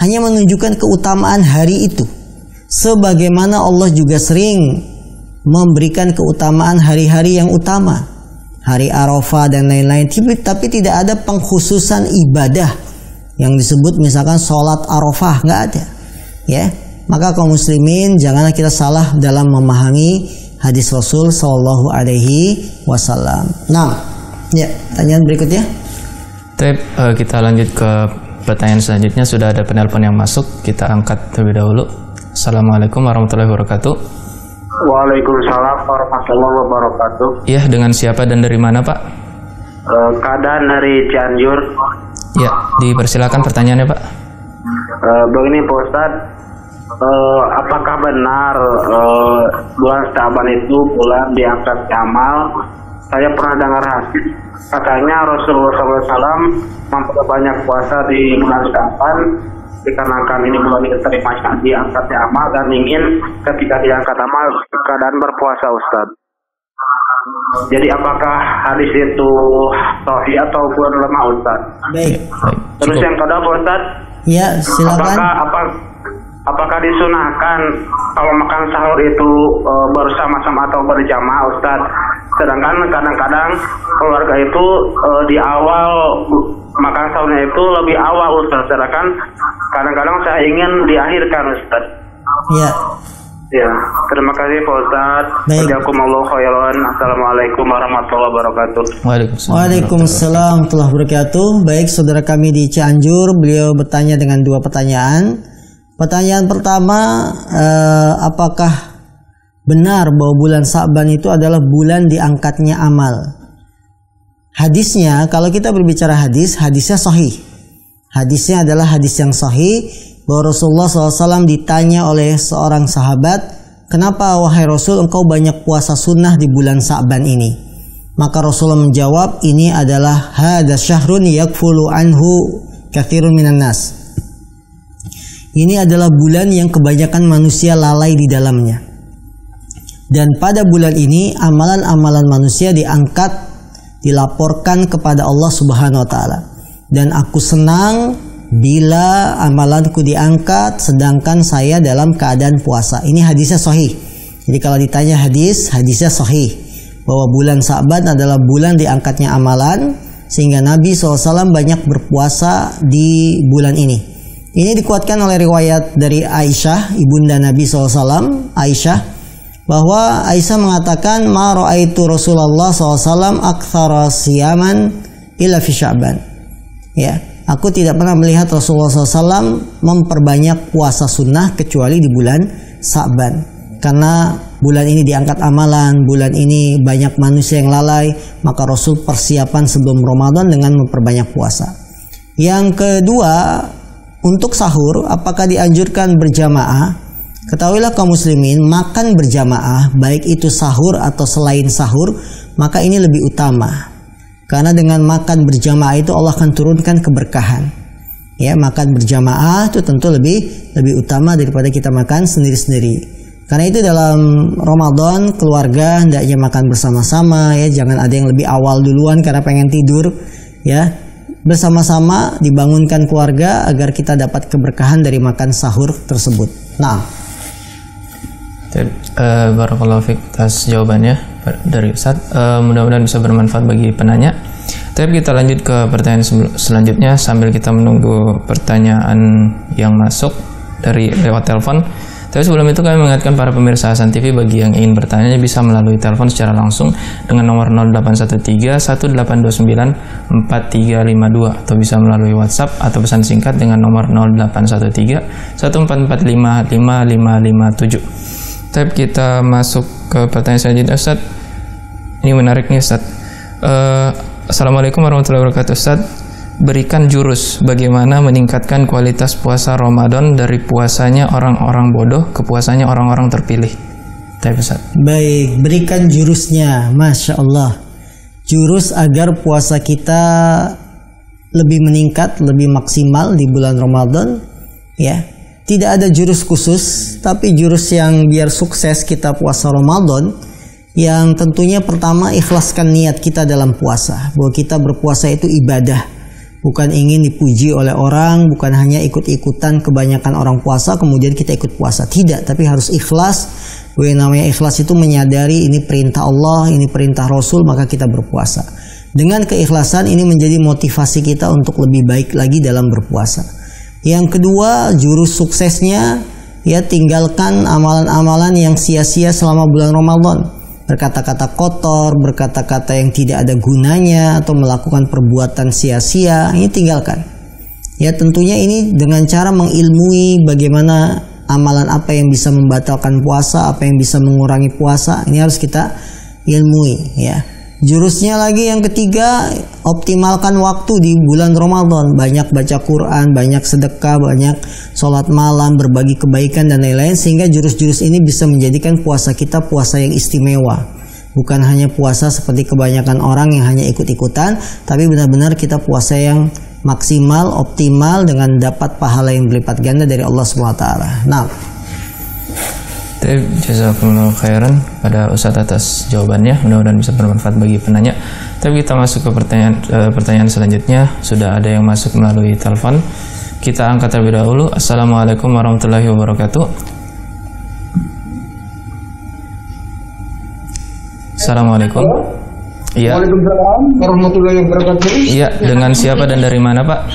Hanya menunjukkan keutamaan hari itu. Sebagaimana Allah juga sering memberikan keutamaan hari-hari yang utama, hari Arafah dan lain-lain. Tapi tidak ada pengkhususan ibadah yang disebut misalkan sholat Arafah, nggak ada. Ya, maka kaum muslimin janganlah kita salah dalam memahami hadis Rasul Shallallahu Alaihi Wasallam. Nah, ya, pertanyaan berikutnya. Kita lanjut ke pertanyaan selanjutnya. Sudah ada penelpon yang masuk, kita angkat terlebih dahulu. Assalamualaikum warahmatullahi wabarakatuh. Waalaikumsalam warahmatullahi wabarakatuh. Iya, dengan siapa dan dari mana, Pak? Keadaan dari Cianjur. Ya, dipersilakan pertanyaannya, Pak. Begini Pak Ustadz, apakah benar bulan Sa'ban itu bulan diangkat amal? Saya pernah dengar hadis, katanya Rasulullah SAW memperbanyak puasa di bulan Sa'ban dikarenakan ini bulan diterima diangkatnya amal dan ingin ketika diangkat amal keadaan berpuasa, Ustaz. Jadi apakah hadis itu sahih ataupun lemah, Ustaz? Baik. Terus yang kedua, Ustaz. Ya, silakan. Apakah disunahkan kalau makan sahur itu bersama-sama atau berjamaah, Ustaz? Sedangkan kadang-kadang keluarga itu di awal makan sahurnya itu lebih awal, Ustaz. Sedangkan kadang-kadang saya ingin diakhirkan, Ustaz. Ya. Ya, terima kasih Pak Ustaz. Jazakumullah khairan. Assalamualaikum warahmatullahi wabarakatuh. Waalaikumsalam warahmatullahi wabarakatuh. Baik, saudara kami di Cianjur, beliau bertanya dengan 2 pertanyaan. Pertanyaan pertama, apakah benar bahwa bulan Sa'ban itu adalah bulan diangkatnya amal? Hadisnya, kalau kita berbicara hadisnya sahih. Hadisnya adalah hadis yang sahih, bahwa Rasulullah SAW ditanya oleh seorang sahabat, kenapa wahai Rasul engkau banyak puasa sunnah di bulan Sa'ban ini? Maka Rasulullah menjawab, ini adalah hadza syahrun yakfulu anhu katsirun minan nas. Ini adalah bulan yang kebanyakan manusia lalai di dalamnya. Dan pada bulan ini amalan-amalan manusia diangkat, dilaporkan kepada Allah Subhanahu wa taala. Dan aku senang bila amalanku diangkat sedangkan saya dalam keadaan puasa. Ini hadisnya sahih. Jadi kalau ditanya hadisnya sahih, bahwa bulan Sa'ban adalah bulan diangkatnya amalan, sehingga Nabi SAW banyak berpuasa di bulan ini. Ini dikuatkan oleh riwayat dari Aisyah, ibunda Nabi SAW, Aisyah, bahwa Aisyah mengatakan, ma ra'aitu Rasulullah SAW aktsara siyaman illa fi Sya'ban. Ya, aku tidak pernah melihat Rasulullah SAW memperbanyak puasa sunnah kecuali di bulan Sa'ban. Karena bulan ini diangkat amalan, bulan ini banyak manusia yang lalai, maka Rasul persiapan sebelum Ramadan dengan memperbanyak puasa. Yang kedua, untuk sahur, apakah dianjurkan berjamaah? Ketahuilah kaum muslimin, makan berjamaah, baik itu sahur atau selain sahur, maka ini lebih utama. Karena dengan makan berjamaah itu Allah akan turunkan keberkahan. Ya, makan berjamaah itu tentu lebih utama daripada kita makan sendiri-sendiri. Karena itu dalam Ramadan keluarga hendaknya makan bersama-sama, ya, jangan ada yang lebih awal duluan karena pengen tidur, ya. Bersama-sama dibangunkan keluarga agar kita dapat keberkahan dari makan sahur tersebut. Nah, barakallahu fiik atas jawabannya dari Ustaz. Mudah-mudahan bisa bermanfaat bagi penanya. Tapi kita lanjut ke pertanyaan selanjutnya sambil kita menunggu pertanyaan yang masuk dari lewat telepon. Tapi sebelum itu kami mengingatkan para pemirsa Hasan TV bagi yang ingin bertanya bisa melalui telepon secara langsung dengan nomor 0813-1829-4352 atau bisa melalui WhatsApp atau pesan singkat dengan nomor 0813-1445-5557. Tapi kita masuk ke pertanyaan selanjutnya, Ustaz. Ini menarik nih, Ustaz. Assalamualaikum warahmatullahi wabarakatuh, Ustaz. Berikan jurus bagaimana meningkatkan kualitas puasa Ramadan dari puasanya orang-orang bodoh ke puasanya orang-orang terpilih. Baik, berikan jurusnya. Masya Allah. Jurus agar puasa kita lebih meningkat, lebih maksimal di bulan Ramadan. Ya, tidak ada jurus khusus, tapi jurus yang biar sukses kita puasa Ramadan, yang tentunya pertama ikhlaskan niat kita dalam puasa, bahwa kita berpuasa itu ibadah. Bukan ingin dipuji oleh orang, bukan hanya ikut-ikutan kebanyakan orang puasa kemudian kita ikut puasa. Tidak, tapi harus ikhlas. Yang namanya ikhlas itu menyadari ini perintah Allah, ini perintah Rasul, maka kita berpuasa. Dengan keikhlasan ini menjadi motivasi kita untuk lebih baik lagi dalam berpuasa. Yang kedua, jurus suksesnya ya tinggalkan amalan-amalan yang sia-sia selama bulan Ramadan. Berkata-kata kotor, berkata-kata yang tidak ada gunanya, atau melakukan perbuatan sia-sia, ini tinggalkan. Ya tentunya ini dengan cara mengilmui bagaimana amalan apa yang bisa membatalkan puasa, apa yang bisa mengurangi puasa, ini harus kita ilmui ya. Jurusnya lagi yang ketiga, optimalkan waktu di bulan Ramadan. Banyak baca Quran, banyak sedekah, banyak sholat malam, berbagi kebaikan dan lain-lain. Sehingga jurus-jurus ini bisa menjadikan puasa kita puasa yang istimewa. Bukan hanya puasa seperti kebanyakan orang yang hanya ikut-ikutan, tapi benar-benar kita puasa yang maksimal, optimal dengan dapat pahala yang berlipat ganda dari Allah SWT. Nah, jazakumullah khairan pada Ustadz atas jawabannya, mudah-mudahan bisa bermanfaat bagi penanya. Tapi kita masuk ke pertanyaan selanjutnya. Sudah ada yang masuk melalui telepon. Kita angkat terlebih dahulu. Assalamualaikum warahmatullahi wabarakatuh. Assalamualaikum. Iya. Waalaikumsalam warahmatullahi wabarakatuh. Iya, dengan siapa dan dari mana, Pak?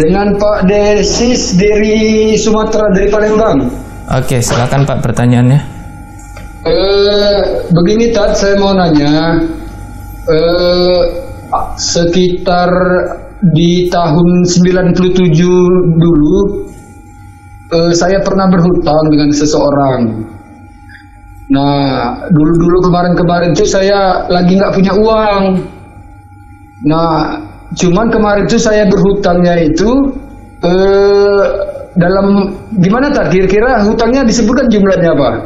Dengan Pak Desis dari Sumatera, dari Palembang. Oke, silakan Pak pertanyaannya. Begini Tat, saya mau nanya, sekitar di tahun 97 dulu, saya pernah berhutang dengan seseorang. Nah, dulu kemarin itu saya lagi nggak punya uang. Nah, cuman kemarin itu saya berhutangnya itu dalam gimana tak kira-kira hutangnya disebutkan jumlahnya apa?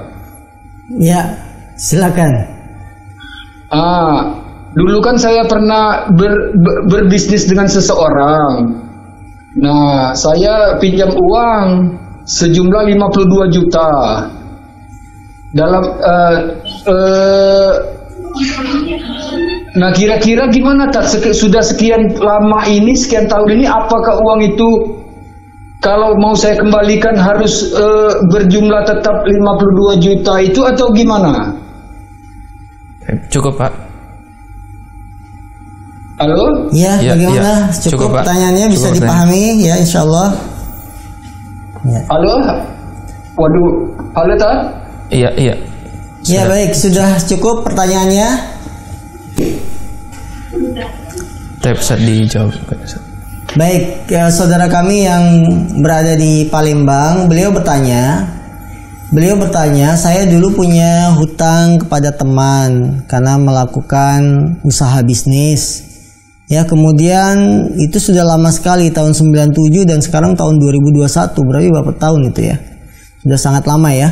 Ya, silakan. Dulu kan saya pernah berbisnis dengan seseorang. Nah, saya pinjam uang sejumlah 52 juta. Dalam nah kira-kira gimana tak sudah sekian lama ini, sekian tahun ini, apakah uang itu kalau mau saya kembalikan harus berjumlah tetap 52 juta itu atau gimana? Cukup Pak. Halo? Ya, bagaimana? Ya. Cukup Pak. Pertanyaannya bisa Cukup dipahami ya insyaallah. Ya. Halo? Waduh, halo tak? Iya. Ya baik, sudah cukup pertanyaannya. Bisa dijawab. Baik, saudara kami yang berada di Palembang, beliau bertanya, saya dulu punya hutang kepada teman karena melakukan usaha bisnis. Ya, kemudian itu sudah lama sekali, tahun 97 dan sekarang tahun 2021, berarti berapa tahun itu ya? Sudah sangat lama ya.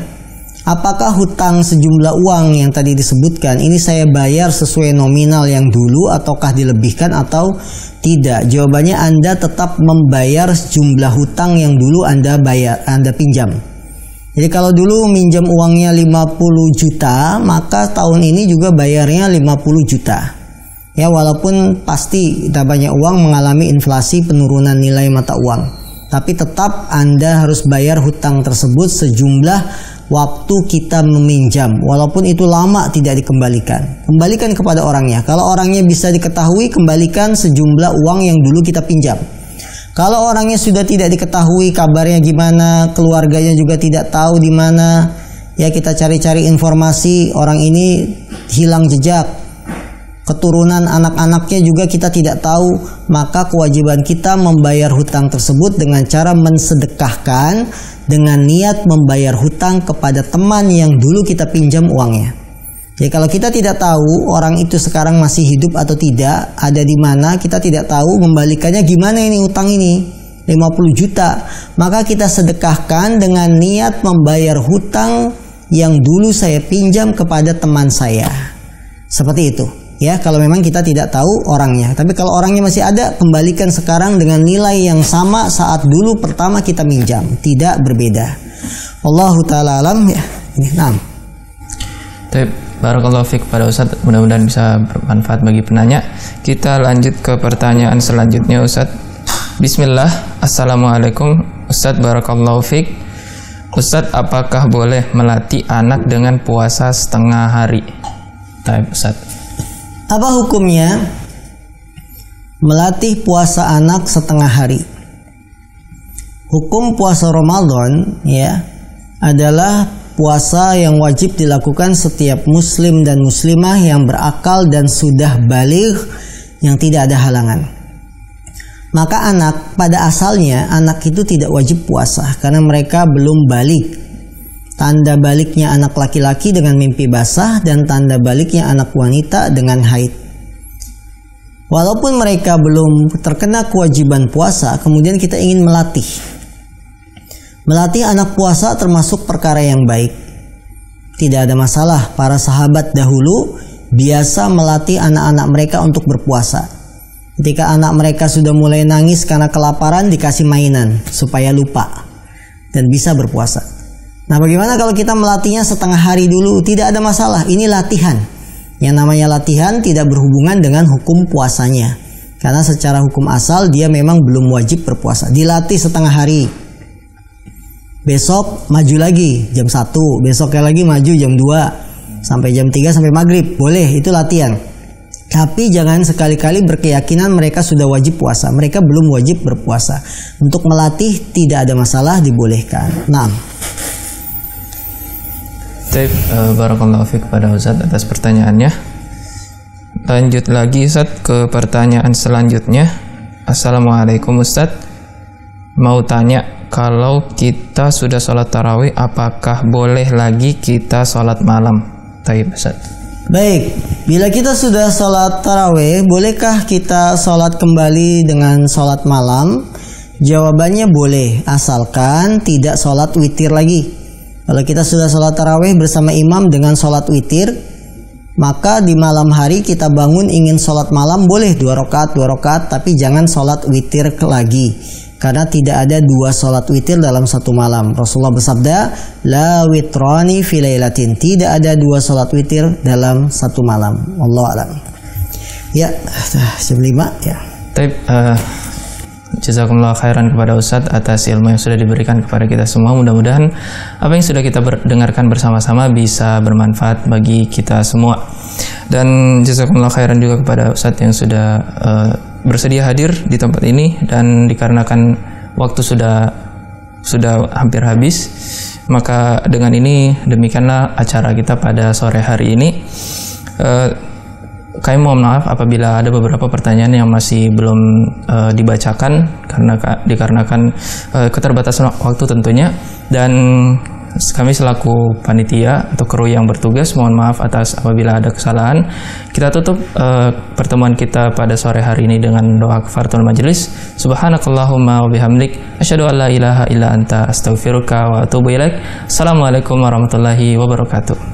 Apakah hutang sejumlah uang yang tadi disebutkan ini saya bayar sesuai nominal yang dulu ataukah dilebihkan atau tidak? Jawabannya Anda tetap membayar jumlah hutang yang dulu Anda pinjam. Jadi kalau dulu minjam uangnya 50 juta, maka tahun ini juga bayarnya 50 juta. Ya, walaupun pasti namanya uang mengalami inflasi penurunan nilai mata uang. Tapi tetap Anda harus bayar hutang tersebut sejumlah waktu kita meminjam, walaupun itu lama tidak dikembalikan. Kembalikan kepada orangnya. Kalau orangnya bisa diketahui, kembalikan sejumlah uang yang dulu kita pinjam. Kalau orangnya sudah tidak diketahui kabarnya gimana, keluarganya juga tidak tahu di mana, ya kita cari-cari informasi, orang ini hilang jejak, keturunan anak-anaknya juga kita tidak tahu, maka kewajiban kita membayar hutang tersebut dengan cara mensedekahkan dengan niat membayar hutang kepada teman yang dulu kita pinjam uangnya. Jadi kalau kita tidak tahu orang itu sekarang masih hidup atau tidak, ada di mana, kita tidak tahu membalikannya gimana ini utang ini 50 juta, maka kita sedekahkan dengan niat membayar hutang yang dulu saya pinjam kepada teman saya. Seperti itu. Ya, kalau memang kita tidak tahu orangnya. Tapi kalau orangnya masih ada, kembalikan sekarang dengan nilai yang sama saat dulu pertama kita minjam, tidak berbeda. Wallahu taala alam ya. Ini 6. Barakallahu fiik pada Ustaz, mudah-mudahan bisa bermanfaat bagi penanya. Kita lanjut ke pertanyaan selanjutnya Ustaz. Bismillah. Assalamualaikum Ustaz, barakallahu fiik. Ustaz, apakah boleh melatih anak dengan puasa setengah hari? Ustaz, apa hukumnya melatih puasa anak setengah hari? Hukum puasa Ramadan ya adalah puasa yang wajib dilakukan setiap muslim dan muslimah yang berakal dan sudah baligh, yang tidak ada halangan. Maka anak, pada asalnya anak itu tidak wajib puasa karena mereka belum balik. Tanda baliknya anak laki-laki dengan mimpi basah dan tanda baliknya anak wanita dengan haid. Walaupun mereka belum terkena kewajiban puasa, kemudian kita ingin melatih. Melatih anak puasa termasuk perkara yang baik. Tidak ada masalah. Para sahabat dahulu biasa melatih anak-anak mereka untuk berpuasa. Ketika anak mereka sudah mulai nangis karena kelaparan, dikasih mainan supaya lupa dan bisa berpuasa. Nah, bagaimana kalau kita melatihnya setengah hari dulu? Tidak ada masalah. Ini latihan. Yang namanya latihan tidak berhubungan dengan hukum puasanya. Karena secara hukum asal dia memang belum wajib berpuasa. Dilatih setengah hari. Besok maju lagi jam 1, besoknya lagi maju jam 2 sampai jam 3 sampai maghrib, boleh, itu latihan. Tapi jangan sekali-kali berkeyakinan mereka sudah wajib puasa. Mereka belum wajib berpuasa. Untuk melatih tidak ada masalah, dibolehkan. Nah, barakallahu fiik kepada Ustaz atas pertanyaannya. Lanjut lagi Ustaz ke pertanyaan selanjutnya. Assalamualaikum Ustaz, mau tanya, kalau kita sudah sholat tarawih, apakah boleh lagi kita sholat malam? Ustaz. Baik, bila kita sudah sholat tarawih, bolehkah kita sholat kembali dengan sholat malam? Jawabannya boleh, asalkan tidak sholat witir lagi. Kalau kita sudah sholat tarawih bersama imam dengan sholat witir, maka di malam hari kita bangun ingin sholat malam, boleh 2 rakaat, tapi jangan sholat witir lagi. Karena tidak ada 2 sholat witir dalam satu malam. Rasulullah bersabda, la witrani fi lailatin. Tidak ada 2 sholat witir dalam satu malam. Wallahu a'lam. Ya, jam 5 ya. Jazakumullah khairan kepada Ustadz atas ilmu yang sudah diberikan kepada kita semua. Mudah-mudahan apa yang sudah kita dengarkan bersama-sama bisa bermanfaat bagi kita semua. Dan jazakumullah khairan juga kepada Ustadz yang sudah bersedia hadir di tempat ini, dan dikarenakan waktu sudah hampir habis, maka dengan ini demikianlah acara kita pada sore hari ini. Kami mohon maaf apabila ada beberapa pertanyaan yang masih belum dibacakan dikarenakan keterbatasan waktu tentunya, dan kami selaku panitia atau kru yang bertugas mohon maaf atas apabila ada kesalahan. Kita tutup pertemuan kita pada sore hari ini dengan doa kafaratul majelis. Subhanakallahumma wa bihamdik asyhadu an la ilaha illa anta astaghfiruka wa atubu ilaik. Assalamualaikum warahmatullahi wabarakatuh.